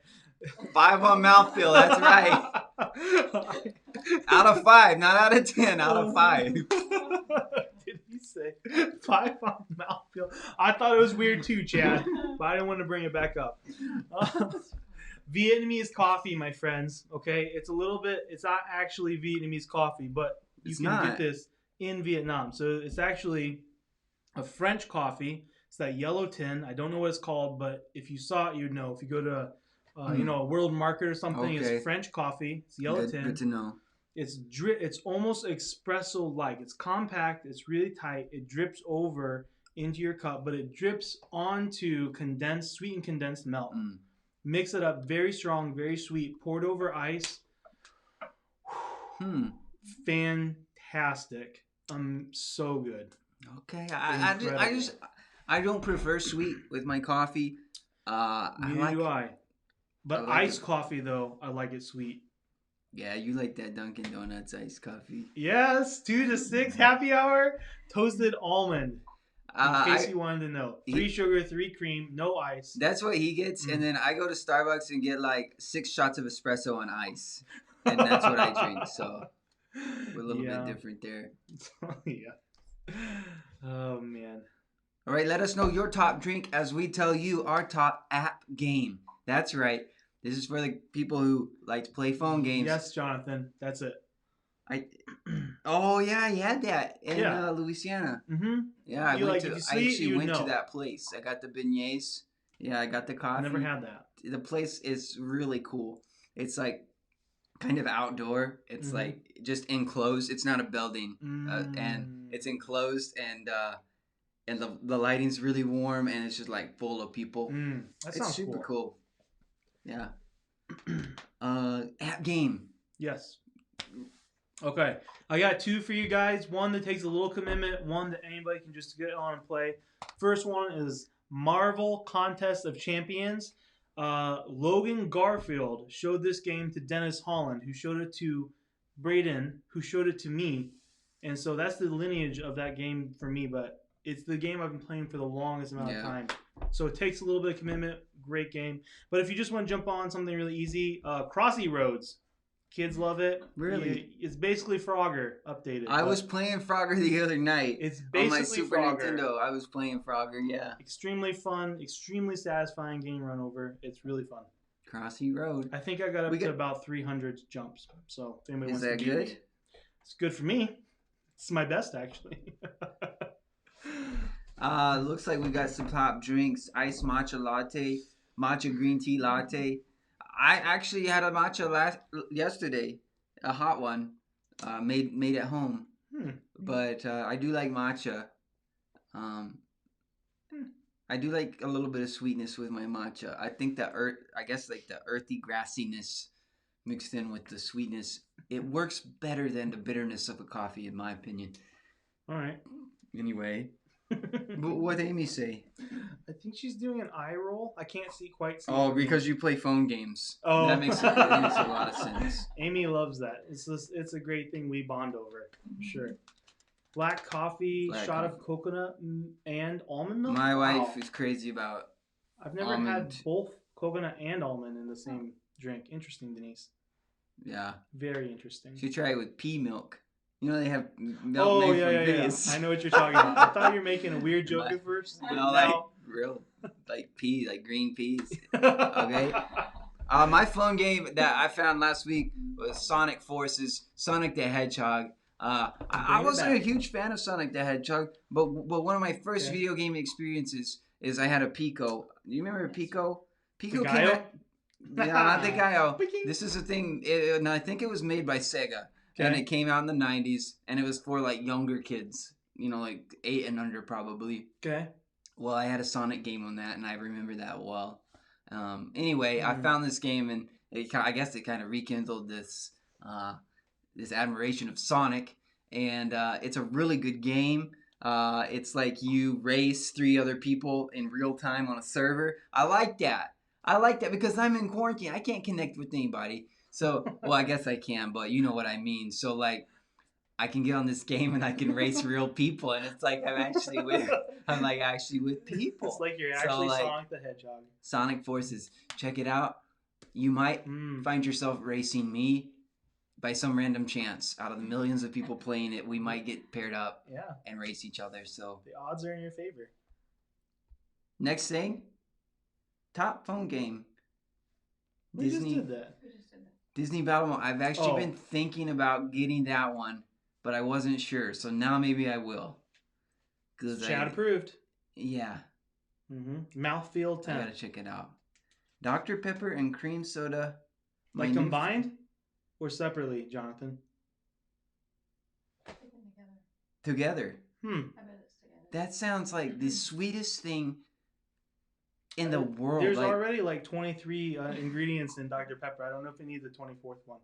5 on mouthfeel. That's right. Out of 5, not out of 10. Out of 5. Did he say 5 on mouthfeel? I thought it was weird too, Chad, but I didn't want to bring it back up. Vietnamese coffee, my friends. Okay, it's not actually Vietnamese coffee, but you can get this in Vietnam. So it's actually a French coffee. It's that yellow tin. I don't know what it's called, but if you saw it, you'd know. If you go to a world market or something, it's French coffee. It's yellow tin. Good to know. It's almost espresso-like. It's compact. It's really tight. It drips over into your cup, but it drips onto sweetened condensed milk. Mix it up, very strong, very sweet. Poured over ice. Fantastic. So good. Okay, I don't prefer sweet with my coffee. Neither do I. But iced coffee though, I like it sweet. Yeah, you like that Dunkin' Donuts iced coffee. Yes, 2 to 6 happy hour, toasted almond. In case you wanted to know. 3 sugar, 3 cream, no ice. That's what he gets, and then I go to Starbucks and get like 6 shots of espresso on ice. And that's what I drink, so we're a little bit different there. Yeah. Oh, man. All right, let us know your top drink as we tell you our top app game. That's right. This is for the people who like to play phone games. Yes, Jonathan. That's it. Oh, yeah, you had that in Louisiana. Mm-hmm. Yeah, I actually went to that place. I got the beignets. Yeah, I got the coffee. Never had that. The place is really cool. It's like kind of outdoor. It's like just enclosed. It's not a building, and it's enclosed, and the lighting's really warm, and it's just like full of people. It's super cool. Yeah. App game. Yes. Okay, I got 2 for you guys. One that takes a little commitment, one that anybody can just get on and play. First one is Marvel Contest of Champions. Logan Garfield showed this game to Dennis Holland, who showed it to Braden, who showed it to me. And so that's the lineage of that game for me, but it's the game I've been playing for the longest amount of time. So it takes a little bit of commitment. Great game. But if you just want to jump on something really easy, Crossy Roads. Kids love it. Really? It's basically Frogger updated. I was playing Frogger the other night. It's basically on my Super Frogger. Nintendo. I was playing Frogger, yeah. Extremely fun, extremely satisfying game run over. It's really fun. Crossy Road. I think I got up to about 300 jumps. So if anybody wants to beat me, it's good for me. It's my best actually. Looks like we got some top drinks: iced matcha latte, matcha green tea latte. I actually had a matcha yesterday, a hot one, made at home. But I do like matcha. I do like a little bit of sweetness with my matcha. I think the earthy grassiness mixed in with the sweetness, it works better than the bitterness of a coffee, in my opinion. All right. Anyway. But what did Amy say? I think she's doing an eye roll. I can't quite see. Oh, because you play phone games. Oh, that makes a lot of sense. Amy loves that. It's a great thing we bond over, for sure. Black coffee, shot of coconut and almond milk. My wife is crazy about. I've never had both coconut and almond in the same drink. Interesting, Denise. Yeah. Very interesting. She tried it with pea milk. You know they have milk made from peas. I know what you're talking about. I thought you were making a weird joke at first. No, like real, like pea, like green peas. Okay. My phone game that I found last week was Sonic Forces, Sonic the Hedgehog. I wasn't a huge fan of Sonic the Hedgehog, but one of my first video game experiences is I had a Pico. Do you remember Pico? Pico The came Gaio? out. No, not the Gaio. Bing. This is a thing, and I think it was made by Sega. And Okay. it came out in the 90s, and it was for like younger kids, like 8 and under probably. Okay. Well, I had a Sonic game on that, and I remember that well. Anyway, I found this game, and I guess it kind of rekindled this admiration of Sonic, and it's a really good game. It's like you race 3 other people in real time on a server. I like that. Because I'm in quarantine. I can't connect with anybody. So, well, I guess I can, but you know what I mean. So, like, I can get on this game and I can race real people, and it's like I'm actually with people. It's like you're So, actually like, Sonic the Hedgehog. Sonic Forces. Check it out. You might find yourself racing me by some random chance. Out of the millions of people playing it, we might get paired up and race each other. So the odds are in your favor. Next thing, top phone game. We just did that. Disney Battle Mode. I've actually been thinking about getting that one, but I wasn't sure. So now maybe I will. Chad approved. Yeah. Mouthfeel 10. I gotta check it out. Dr. Pepper and cream soda. Like combined or separately, Jonathan? Together. I bet it's together. That sounds like the sweetest thing in the world. There's already like 23 ingredients in Dr. Pepper. I don't know if we need the 24th one.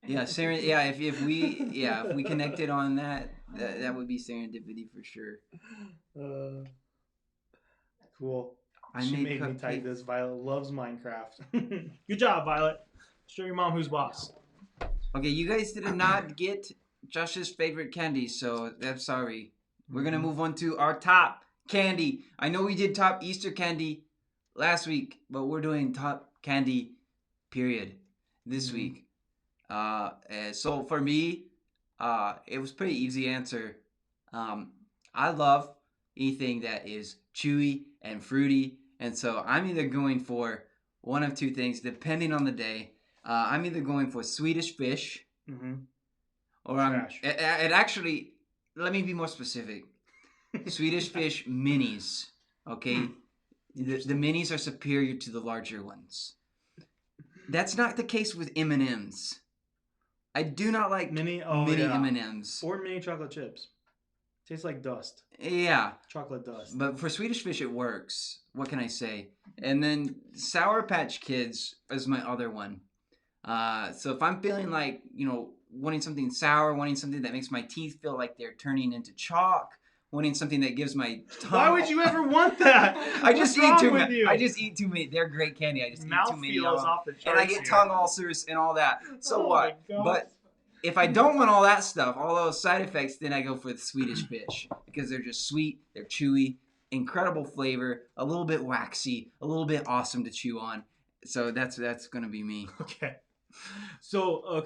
Yeah, if we connected on that would be serendipity for sure. Cool. She made me type this. Violet loves Minecraft. Good job, Violet. Show your mom who's boss. Okay, you guys did not get Josh's favorite candy, so I'm sorry. We're gonna move on to our top candy. I know we did top Easter candy last week, but we're doing top candy period this week. So for me, it was pretty easy answer. I love anything that is chewy and fruity, and so I'm either going for one of two things depending on the day. I'm either going for Swedish Fish, or and actually, let me be more specific. Swedish Fish minis, okay? The minis are superior to the larger ones. That's not the case with M&Ms. I do not like mini M&Ms. Or mini chocolate chips. Tastes like dust. Yeah. Chocolate dust. But for Swedish Fish, it works. What can I say? And then Sour Patch Kids is my other one. So if I'm feeling like, wanting something sour, wanting something that makes my teeth feel like they're turning into chalk, wanting something that gives my tongue... Why would you ever want that? I just eat too many. I just eat too many. They're great candy. I just eat too many of them. Off the charts and I get tongue ulcers and all that. So what? My But if I don't want all that stuff, all those side effects, then I go for the Swedish Fish because they're just sweet, they're chewy, incredible flavor, a little bit waxy, a little bit awesome to chew on. So that's gonna be me. Okay. So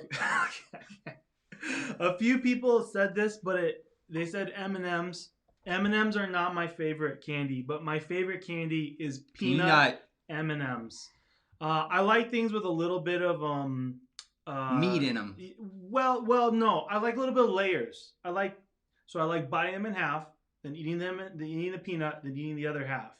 a few people said this, but they said M&Ms. M&Ms are not my favorite candy, but my favorite candy is peanut M&Ms. I like things with a little bit of meat in them. Well, no. I like a little bit of layers. I like biting them in half, then eating the peanut, then eating the other half.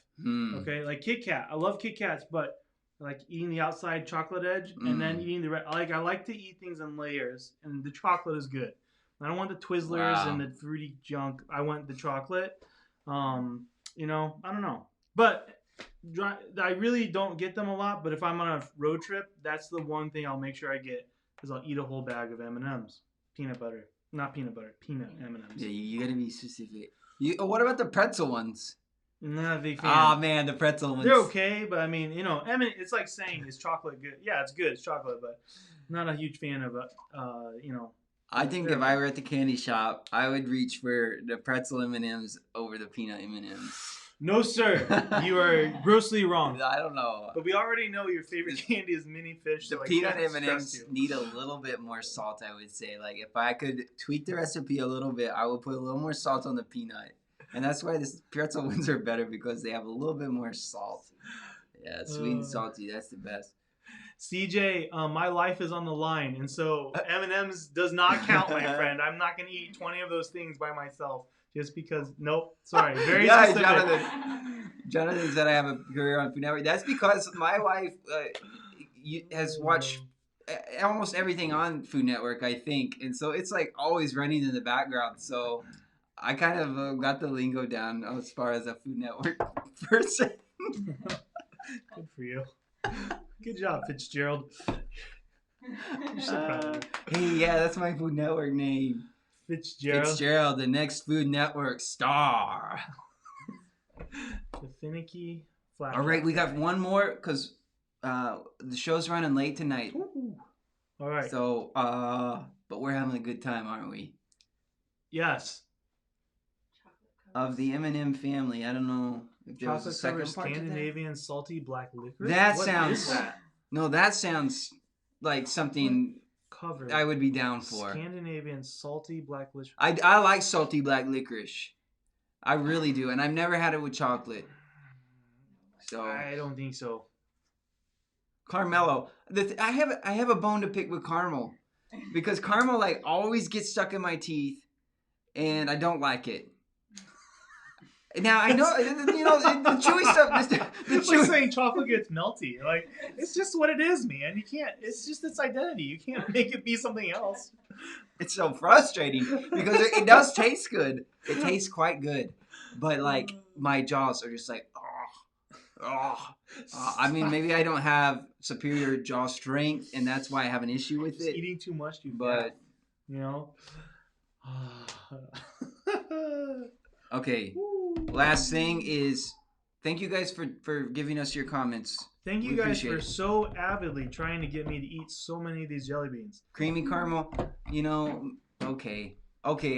Okay, like Kit Kat. I love Kit Kats, but I like eating the outside chocolate edge and then eating the red. I like to eat things in layers, and the chocolate is good. I don't want the Twizzlers and the fruity junk. I want the chocolate. I don't know, but I really don't get them a lot. But if I'm on a road trip, that's the one thing I'll make sure I get, because I'll eat a whole bag of M&Ms, peanut M&Ms. Yeah, you gotta be specific. What about the pretzel ones? Not a big fan. Oh man, the pretzel ones. They're okay, but I mean, it's like saying, is chocolate good? Yeah, it's good. It's chocolate, but not a huge fan of it. I think if I were at the candy shop, I would reach for the pretzel M&Ms over the peanut M&Ms. No, sir. You are grossly wrong. I don't know. But we already know your favorite candy is mini fish. The peanut M&Ms need a little bit more salt, I would say. Like, if I could tweak the recipe a little bit, I would put a little more salt on the peanut. And that's why the pretzel ones are better, because they have a little bit more salt. Yeah, sweet and salty. That's the best. CJ, my life is on the line, and so M&Ms does not count, my friend. I'm not going to eat 20 of those things by myself just because. Nope. Sorry. Very Yeah, specific. Jonathan said I have a career on Food Network. That's because my wife has watched almost everything on Food Network, I think, and so it's like always running in the background. So I kind of got the lingo down as far as a Food Network person. Good for you. Good job, Fitzgerald. You're so proud of you. Hey, yeah, that's my Food Network name. Fitzgerald, the next Food Network star. The finicky flat. All right, we got one more because the show's running late tonight. Ooh. All right. So, but we're having a good time, aren't we? Yes. Of the M&M family, I don't know if there was a Chocolate second covered part to that. Scandinavian salty black licorice. That What sounds. is that? No, that sounds like something Covered. I would be down for. Scandinavian salty black licorice. I like salty black licorice. I really do, and I've never had it with chocolate. So I don't think so. Carmelo, I have a bone to pick with caramel because caramel like always gets stuck in my teeth, and I don't like it. Now I know the chewy stuff. It's like saying chocolate gets melty. Like it's just what it is, man. You can't. It's just its identity. You can't make it be something else. It's so frustrating because it does taste good. It tastes quite good, but like my jaws are just like I mean, maybe I don't have superior jaw strength, and that's why I have an issue with Just it. eating too much, But you know. Okay, last thing is thank you guys for giving us your comments. Thank you We guys appreciate for it. so avidly trying to get me to eat so many of these jelly beans. Creamy caramel, okay.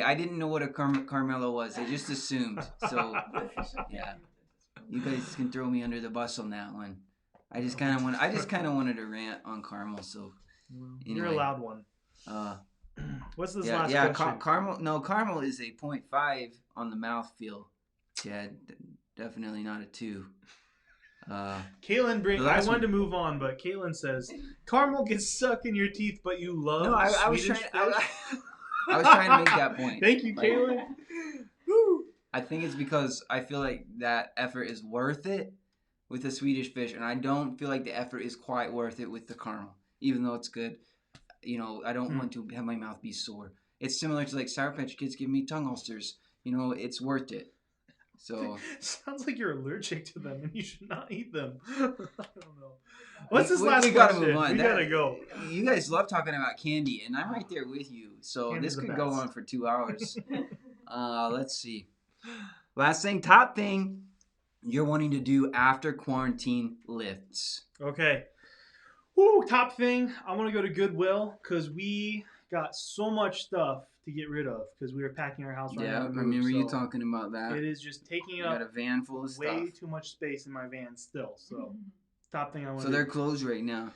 I didn't know what a Carmelo was. I just assumed. So yeah, you guys can throw me under the bus on that one. I just kind of wanted to rant on caramel. So You're anyway. allowed one. What's this last yeah. question? Caramel is a 0.5 on the mouthfeel. Yeah, definitely not a 2. Caitlin I wanted to move on, but Caitlin says caramel gets stuck in your teeth, but you love No, I was Swedish trying. fish. I was trying to make that point. Thank you, Like, Caitlin. Woo. I think it's because I feel like that effort is worth it with the Swedish fish, and I don't feel like the effort is quite worth it with the caramel, even though it's good. I don't want to have my mouth be sore. It's similar to like Sour Patch Kids give me tongue ulcers. It's worth it. So sounds like you're allergic to them and you should not eat them. I don't know. What's this last question? We gotta move on. We gotta go. You guys love talking about candy, and I'm right there with you. So Candy's this the could go best. on for 2 hours. Let's see. Last thing, top thing you're wanting to do after quarantine lifts. Okay. Woo, top thing. I want to go to Goodwill because we got so much stuff to get rid of because we were packing our house right Yeah, now. I remember you talking about that. It is just taking You up got a van full of way stuff. too much space in my van still. So, top thing I want So to they're do. closed right now.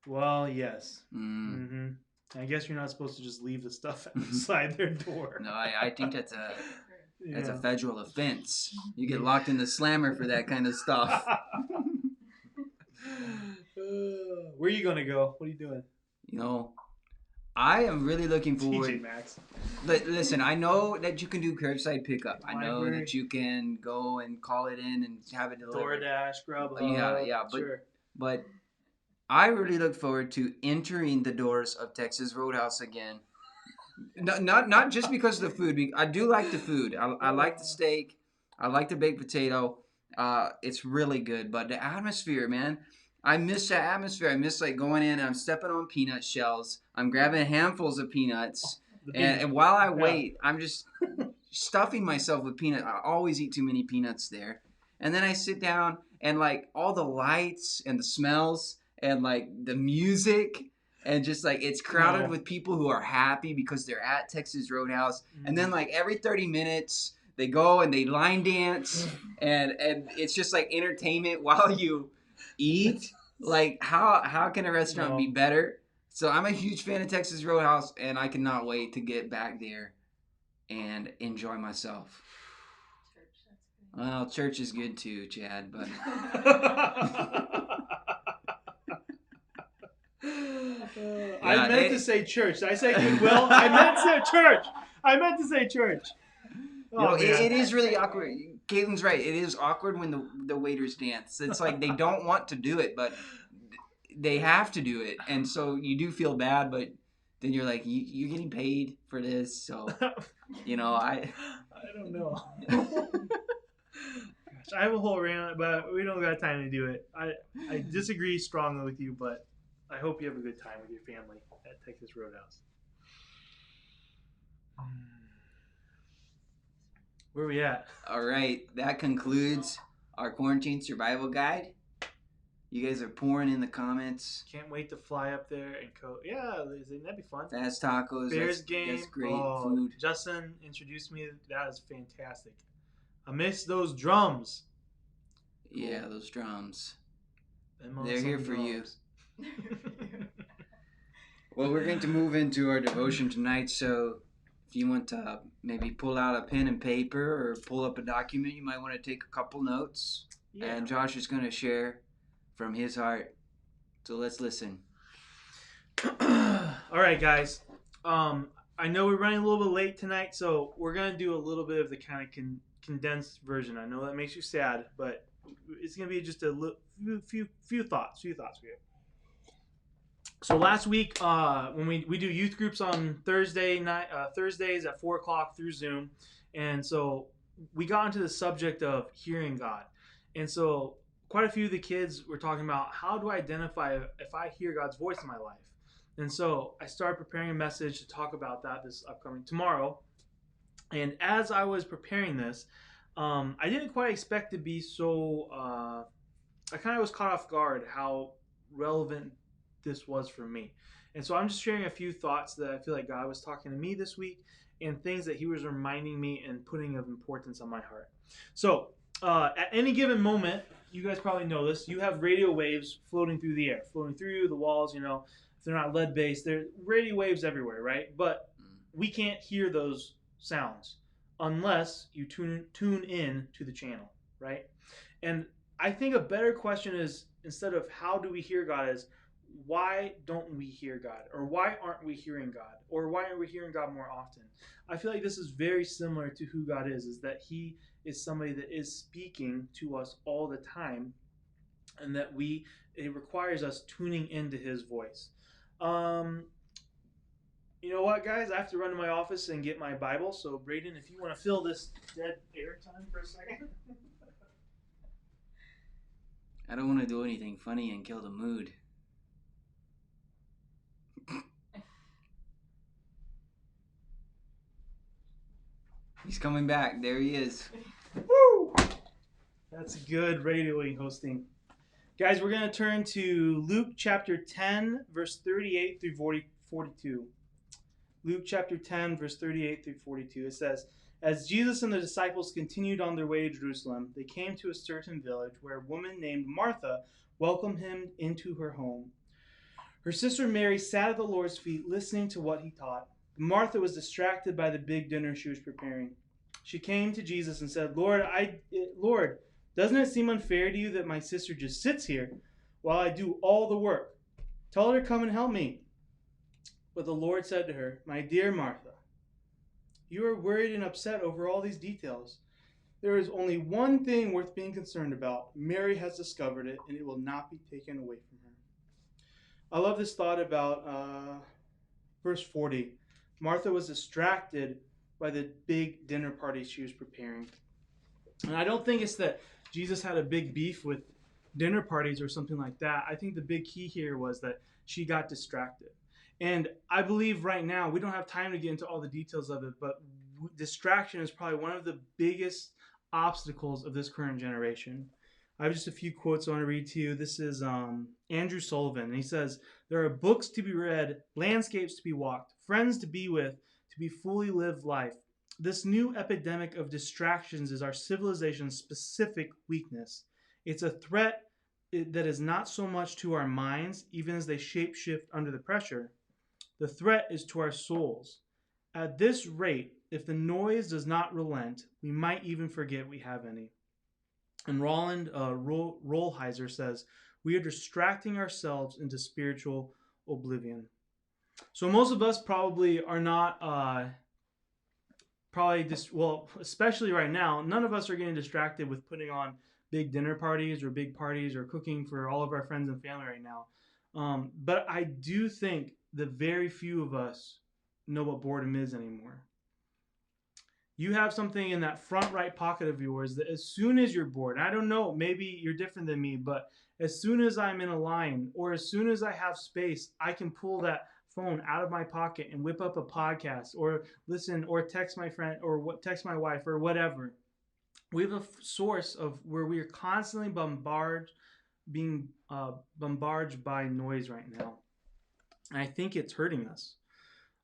Well, yes. Mm. Mm-hmm. I guess you're not supposed to just leave the stuff outside their door. No, I think that's a Yeah. federal offense. You get locked in the slammer for that kind of stuff. Where are you gonna go? What are you doing? I am really looking forward. TJ Maxx. Listen, I know that you can do curbside pickup. I know Library. that you can go and call it in and have it delivered. DoorDash, Grubhub. Yeah, but sure. But I really look forward to entering the doors of Texas Roadhouse again. Not just because of the food. I do like the food. I like the steak. I like the baked potato. It's really good. But the atmosphere, man. I miss that atmosphere. I miss like going in and I'm stepping on peanut shells. I'm grabbing handfuls of peanuts. And while I wait, I'm just stuffing myself with peanuts. I always eat too many peanuts there. And then I sit down and like all the lights and the smells and like the music and just like it's crowded with people who are happy because they're at Texas Roadhouse. And then like every 30 minutes they go and they line dance and it's just like entertainment while you eat. Like how can a restaurant be better? So I'm a huge fan of Texas Roadhouse and I cannot wait to get back there and enjoy myself. Well, church is good too, Chad, but I meant to say church. Did I say Goodwill? I meant to say church. Oh, man. it is really awkward. Caitlin's right. It is awkward when the waiters dance. It's like they don't want to do it, but they have to do it, and so you do feel bad, but then you're like, you're getting paid for this, so I don't know. Gosh, I have a whole rant, but we don't got time to do it. I disagree strongly with you, but I hope you have a good time with your family at Texas Roadhouse. Where are we at? All right, that concludes our quarantine survival guide. You guys are pouring in the comments. Can't wait to fly up there and go. Yeah, that'd be fun. Fast tacos. Bears game. That's great food. Justin introduced me. That is fantastic. I miss those drums. Yeah, those drums. They're here for you. Well, we're going to move into our devotion tonight, so if you want to maybe pull out a pen and paper or pull up a document, you might want to take a couple notes. Yeah. And Josh is going to share from his heart. So let's listen. All right, guys. I know we're running a little bit late tonight, so we're going to do a little bit of the kind of condensed version. I know that makes you sad, but it's going to be just a few thoughts for you. So last week, when we do youth groups on Thursdays at 4 o'clock through Zoom, and so we got into the subject of hearing God. And so quite a few of the kids were talking about, how do I identify if I hear God's voice in my life? And so I started preparing a message to talk about that this upcoming tomorrow. And as I was preparing this, I didn't quite expect to be so, I kind of was caught off guard how relevant this was for me. And so I'm just sharing a few thoughts that I feel like God was talking to me this week, and things that he was reminding me and putting of importance on my heart. So at any given moment, you guys probably know this, you have radio waves floating through the air, floating through the walls. If they're not lead based, there are radio waves everywhere, right? But we can't hear those sounds unless you tune in to the channel, right? And I think a better question is, instead of how do we hear God, is why don't we hear God? Or why aren't we hearing God? Or why aren't we hearing God more often? I feel like this is very similar to who God is that he is somebody that is speaking to us all the time, and that it requires us tuning into his voice. You know what, guys? I have to run to my office and get my Bible. So, Braden, if you want to fill this dead air time for a second. I don't want to do anything funny and kill the mood. He's coming back. There he is. Woo! That's good radioing hosting. Guys, we're going to turn to Luke chapter 10, verse 38 through 42. Luke chapter 10, verse 38 through 42. It says, "As Jesus and the disciples continued on their way to Jerusalem, they came to a certain village where a woman named Martha welcomed him into her home. Her sister Mary sat at the Lord's feet listening to what he taught. Martha was distracted by the big dinner she was preparing. She came to Jesus and said, Lord, doesn't it seem unfair to you that my sister just sits here while I do all the work? Tell her to come and help me. But the Lord said to her, My dear Martha, you are worried and upset over all these details. There is only one thing worth being concerned about. Mary has discovered it, and it will not be taken away from her." I love this thought about verse 40. Martha was distracted by the big dinner party she was preparing. And I don't think it's that Jesus had a big beef with dinner parties or something like that. I think the big key here was that she got distracted. And I believe right now, we don't have time to get into all the details of it, but distraction is probably one of the biggest obstacles of this current generation. I have just a few quotes I want to read to you. This is Andrew Sullivan, and he says, "There are books to be read, landscapes to be walked, friends to be with, to be fully lived life. This new epidemic of distractions is our civilization's specific weakness. It's a threat that is not so much to our minds, even as they shape-shift under the pressure. The threat is to our souls. At this rate, if the noise does not relent, we might even forget we have any." And Roland Rollheiser says, "We are distracting ourselves into spiritual oblivion." So most of us probably are not probably just, well, especially right now, none of us are getting distracted with putting on big dinner parties or big parties or cooking for all of our friends and family right now. But I do think that very few of us know what boredom is anymore. You have something in that front right pocket of yours that as soon as you're bored, I don't know, maybe you're different than me, but as soon as I'm in a line or as soon as I have space, I can pull that phone out of my pocket and whip up a podcast or listen or text my friend or text my wife or whatever. We have a source of where we are constantly being bombarded by noise right now. And I think it's hurting us.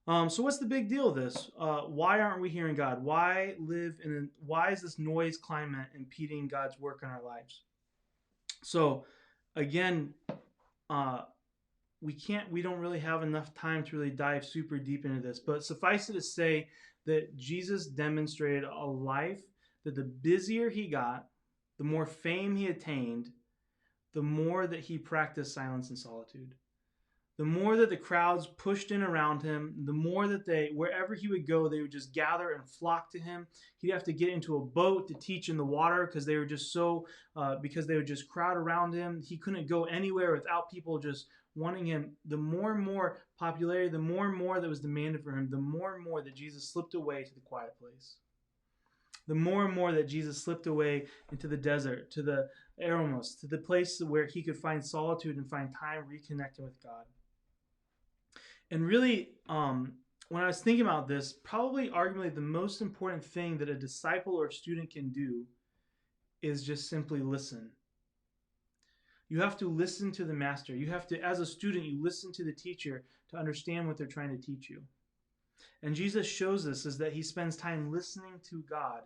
So what's the big deal of this? Why aren't we hearing God? Why is this noise climate impeding God's work in our lives? So again, we don't really have enough time to really dive super deep into this, but suffice it to say that Jesus demonstrated a life that the busier he got, the more fame he attained, the more that he practiced silence and solitude. The more that the crowds pushed in around him, the more that wherever he would go, they would just gather and flock to him. He'd have to get into a boat to teach in the water because they would just crowd around him. He couldn't go anywhere without people just wanting him. The more and more popularity, the more and more that was demanded for him, the more and more that Jesus slipped away to the quiet place. The more and more that Jesus slipped away into the desert, to the Eremos, to the place where he could find solitude and find time reconnecting with God. And really, when I was thinking about this, probably arguably the most important thing that a disciple or a student can do is just simply listen. You have to listen to the master. You have to, as a student, you listen to the teacher to understand what they're trying to teach you. And Jesus shows us is that he spends time listening to God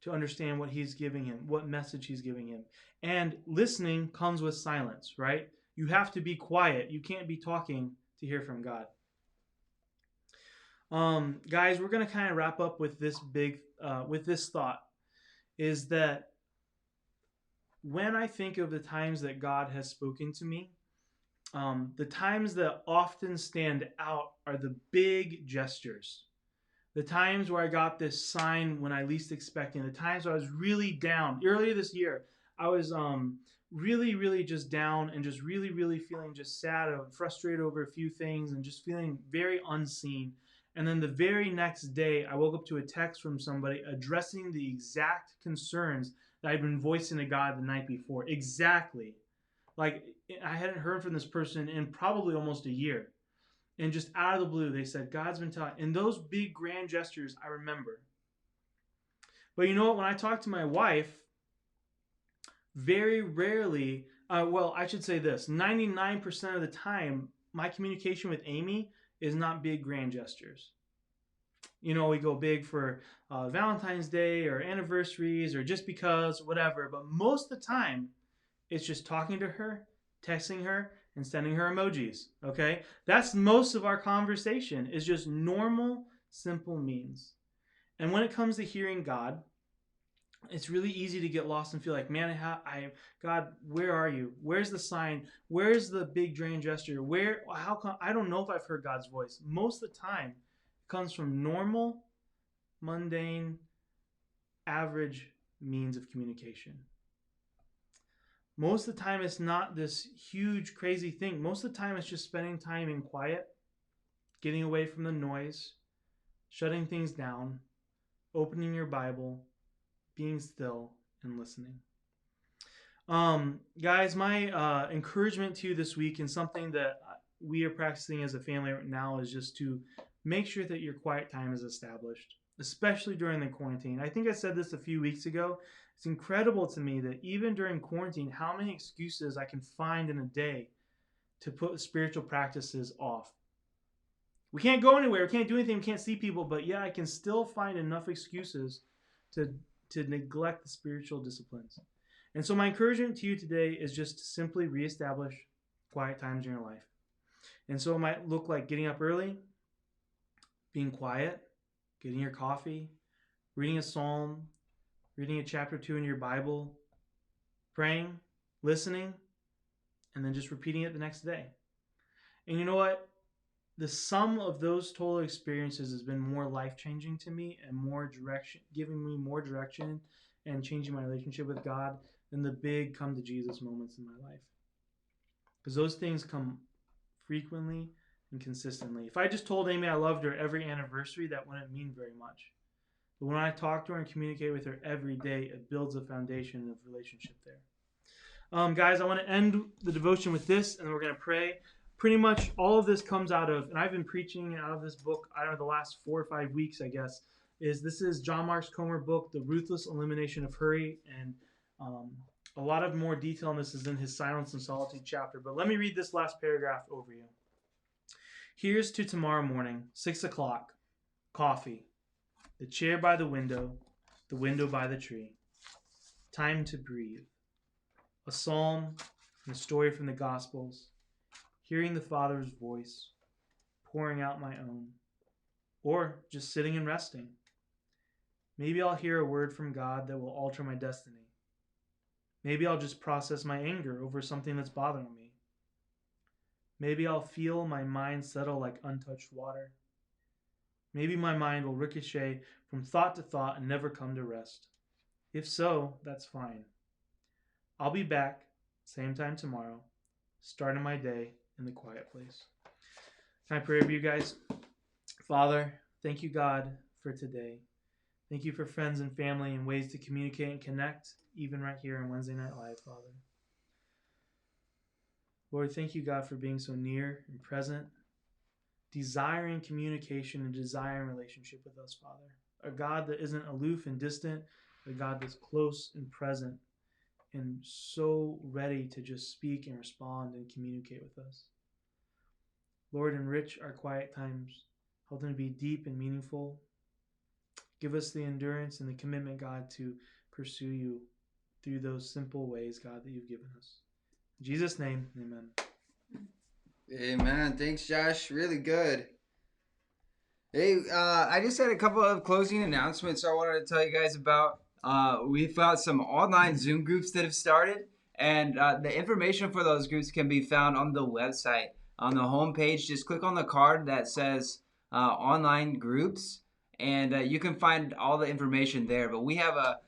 to understand what he's giving him, what message he's giving him. And listening comes with silence, right? You have to be quiet. You can't be talking to hear from God. Guys, we're going to kind of wrap up with this thought, is that when I think of the times that God has spoken to me, the times that often stand out are the big gestures. The times where I got this sign when I least expected. The times where I was really down. Earlier this year, I was really, really just down and just really, really feeling just sad and frustrated over a few things and just feeling very unseen. And then the very next day, I woke up to a text from somebody addressing the exact concerns that I'd been voicing to God the night before. Exactly. Like, I hadn't heard from this person in probably almost a year. And just out of the blue, they said, God's been telling. And those big grand gestures, I remember. But you know what? When I talk to my wife, very rarely, I should say this, 99% of the time, my communication with Amy is not big grand gestures. You know, we go big for Valentine's Day or anniversaries or just because, whatever. But most of the time, it's just talking to her, texting her, and sending her emojis, okay? That's most of our conversation is just normal, simple means. And when it comes to hearing God, it's really easy to get lost and feel like, man, God, where are you? Where's the sign? Where's the big grand gesture? How come? I don't know if I've heard God's voice. Most of the time, it comes from normal, mundane, average means of communication. Most of the time, it's not this huge, crazy thing. Most of the time, it's just spending time in quiet, getting away from the noise, shutting things down, opening your Bible, being still, and listening. Guys, my encouragement to you this week, and something that we are practicing as a family right now, is just to make sure that your quiet time is established, especially during the quarantine. I think I said this a few weeks ago. It's incredible to me that even during quarantine, how many excuses I can find in a day to put spiritual practices off. We can't go anywhere. We can't do anything. We can't see people. But yeah, I can still find enough excuses to neglect the spiritual disciplines. And so my encouragement to you today is just to simply reestablish quiet times in your life. And so it might look like getting up early, being quiet, getting your coffee, reading a psalm, reading a chapter 2 in your Bible, praying, listening, and then just repeating it the next day. And you know what? the sum of those total experiences has been more life changing to me and more direction, giving me more direction and changing my relationship with God than the big come to Jesus moments in my life. Because those things come frequently and consistently. If I just told Amy I loved her every anniversary, that wouldn't mean very much. But when I talk to her and communicate with her every day, it builds a foundation of relationship there. Guys, I want to end the devotion with this, and then we're going to pray. Pretty much all of this comes out of, and I've been preaching out of this book, I don't know, the last 4 or 5 weeks, I guess, this is John Mark Comer book, The Ruthless Elimination of Hurry, and a lot of more detail on this is in his Silence and Solitude chapter. But let me read this last paragraph over you. Here's to tomorrow morning, 6 o'clock, coffee, the chair by the window by the tree, time to breathe, a psalm and a story from the Gospels, hearing the Father's voice, pouring out my own, or just sitting and resting. Maybe I'll hear a word from God that will alter my destiny. Maybe I'll just process my anger over something that's bothering me. Maybe I'll feel my mind settle like untouched water. Maybe my mind will ricochet from thought to thought and never come to rest. If so, that's fine. I'll be back, same time tomorrow, starting my day in the quiet place. Can I pray for you guys? Father, thank you, God, for today. Thank you for friends and family and ways to communicate and connect, even right here on Wednesday Night Live, Father. Lord, thank you, God, for being so near and present, desiring communication and desiring relationship with us, Father. A God that isn't aloof and distant, a God that's close and present and so ready to just speak and respond and communicate with us. Lord, enrich our quiet times. Help them to be deep and meaningful. Give us the endurance and the commitment, God, to pursue you through those simple ways, God, that you've given us. In Jesus' name, amen. Amen. Thanks, Josh. Really good. Hey, I just had a couple of closing announcements I wanted to tell you guys about. We've got some online Zoom groups that have started, and the information for those groups can be found on the website. On the homepage, just click on the card that says online groups, and you can find all the information there. But we have a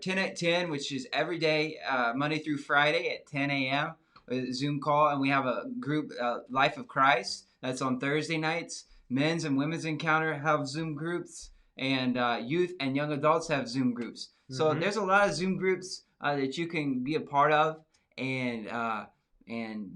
10 at 10, which is every day, Monday through Friday at 10 a.m. a Zoom call, and we have a group, Life of Christ, that's on Thursday nights. Men's and women's encounter have Zoom groups, and youth and young adults have Zoom groups. So there's a lot of Zoom groups that you can be a part of, and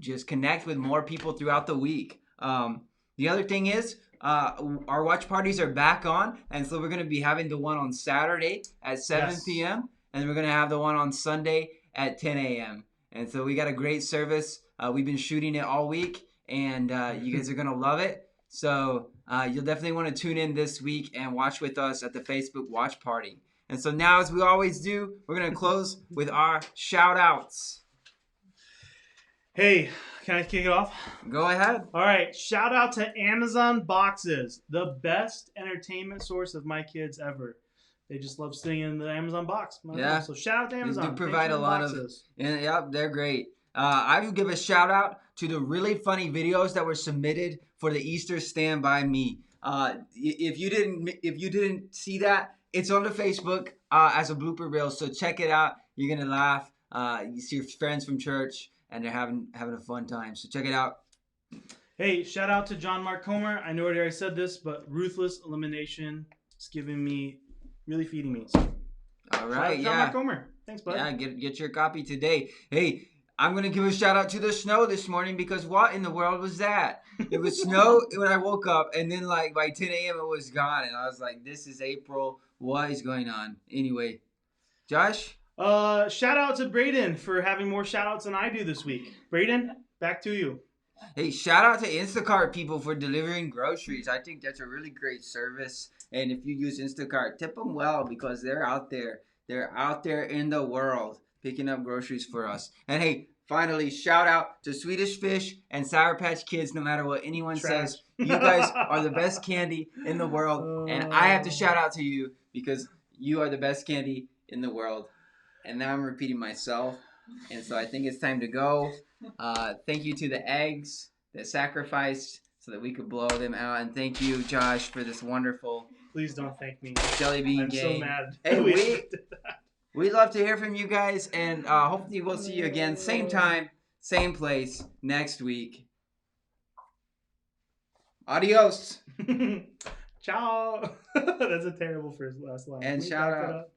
just connect with more people throughout the week. The other thing is, our watch parties are back on, and so we're going to be having the one on Saturday at 7 p.m., and we're going to have the one on Sunday at 10 a.m. And so we got a great service. We've been shooting it all week, and you guys are going to love it. So you'll definitely want to tune in this week and watch with us at the Facebook watch party. And so now, as we always do, we're going to close with our shout-outs. Hey, can I kick it off? Go ahead. All right. Shout out to Amazon Boxes, the best entertainment source of my kids ever. They just love sitting in the Amazon box. Yeah. So shout out to Amazon. They do provide a lot boxes. they're great. I would give a shout out to the really funny videos that were submitted for the Easter Stand By Me. If you didn't see that, it's on the Facebook as a blooper reel. So check it out. You're gonna laugh. You see your friends from church, and they're having a fun time. So check it out. Hey, shout out to John Mark Comer. I know I already said this, but Ruthless Elimination is really feeding me. So, all right, John Mark Comer. Thanks, bud. Yeah, get your copy today. Hey, I'm going to give a shout out to the snow this morning, because what in the world was that? It was snow when I woke up, and then like by 10 a.m. it was gone, and I was like, this is April. What is going on? Anyway, Josh? Shout out to Braden for having more shout outs than I do this week. Braden, back to you. Hey, shout out to Instacart people for delivering groceries. I think that's a really great service. And if you use Instacart, tip them well, because they're out there. They're out there in the world picking up groceries for us. And hey, finally, shout out to Swedish Fish and Sour Patch Kids. No matter what anyone says, you guys are the best candy in the world. And I have to shout out to you, because you are the best candy in the world. And now I'm repeating myself. And so I think it's time to go. Thank you to the eggs that sacrificed so that we could blow them out. And thank you, Josh, for this wonderful Please don't thank me. jelly bean I'm game. so mad. Hey, we we did that. we'd love to hear from you guys, and hopefully we'll see you again, same time, same place next week. Adios. Ciao. That's a terrible first last line. And Can we shout back that out. up?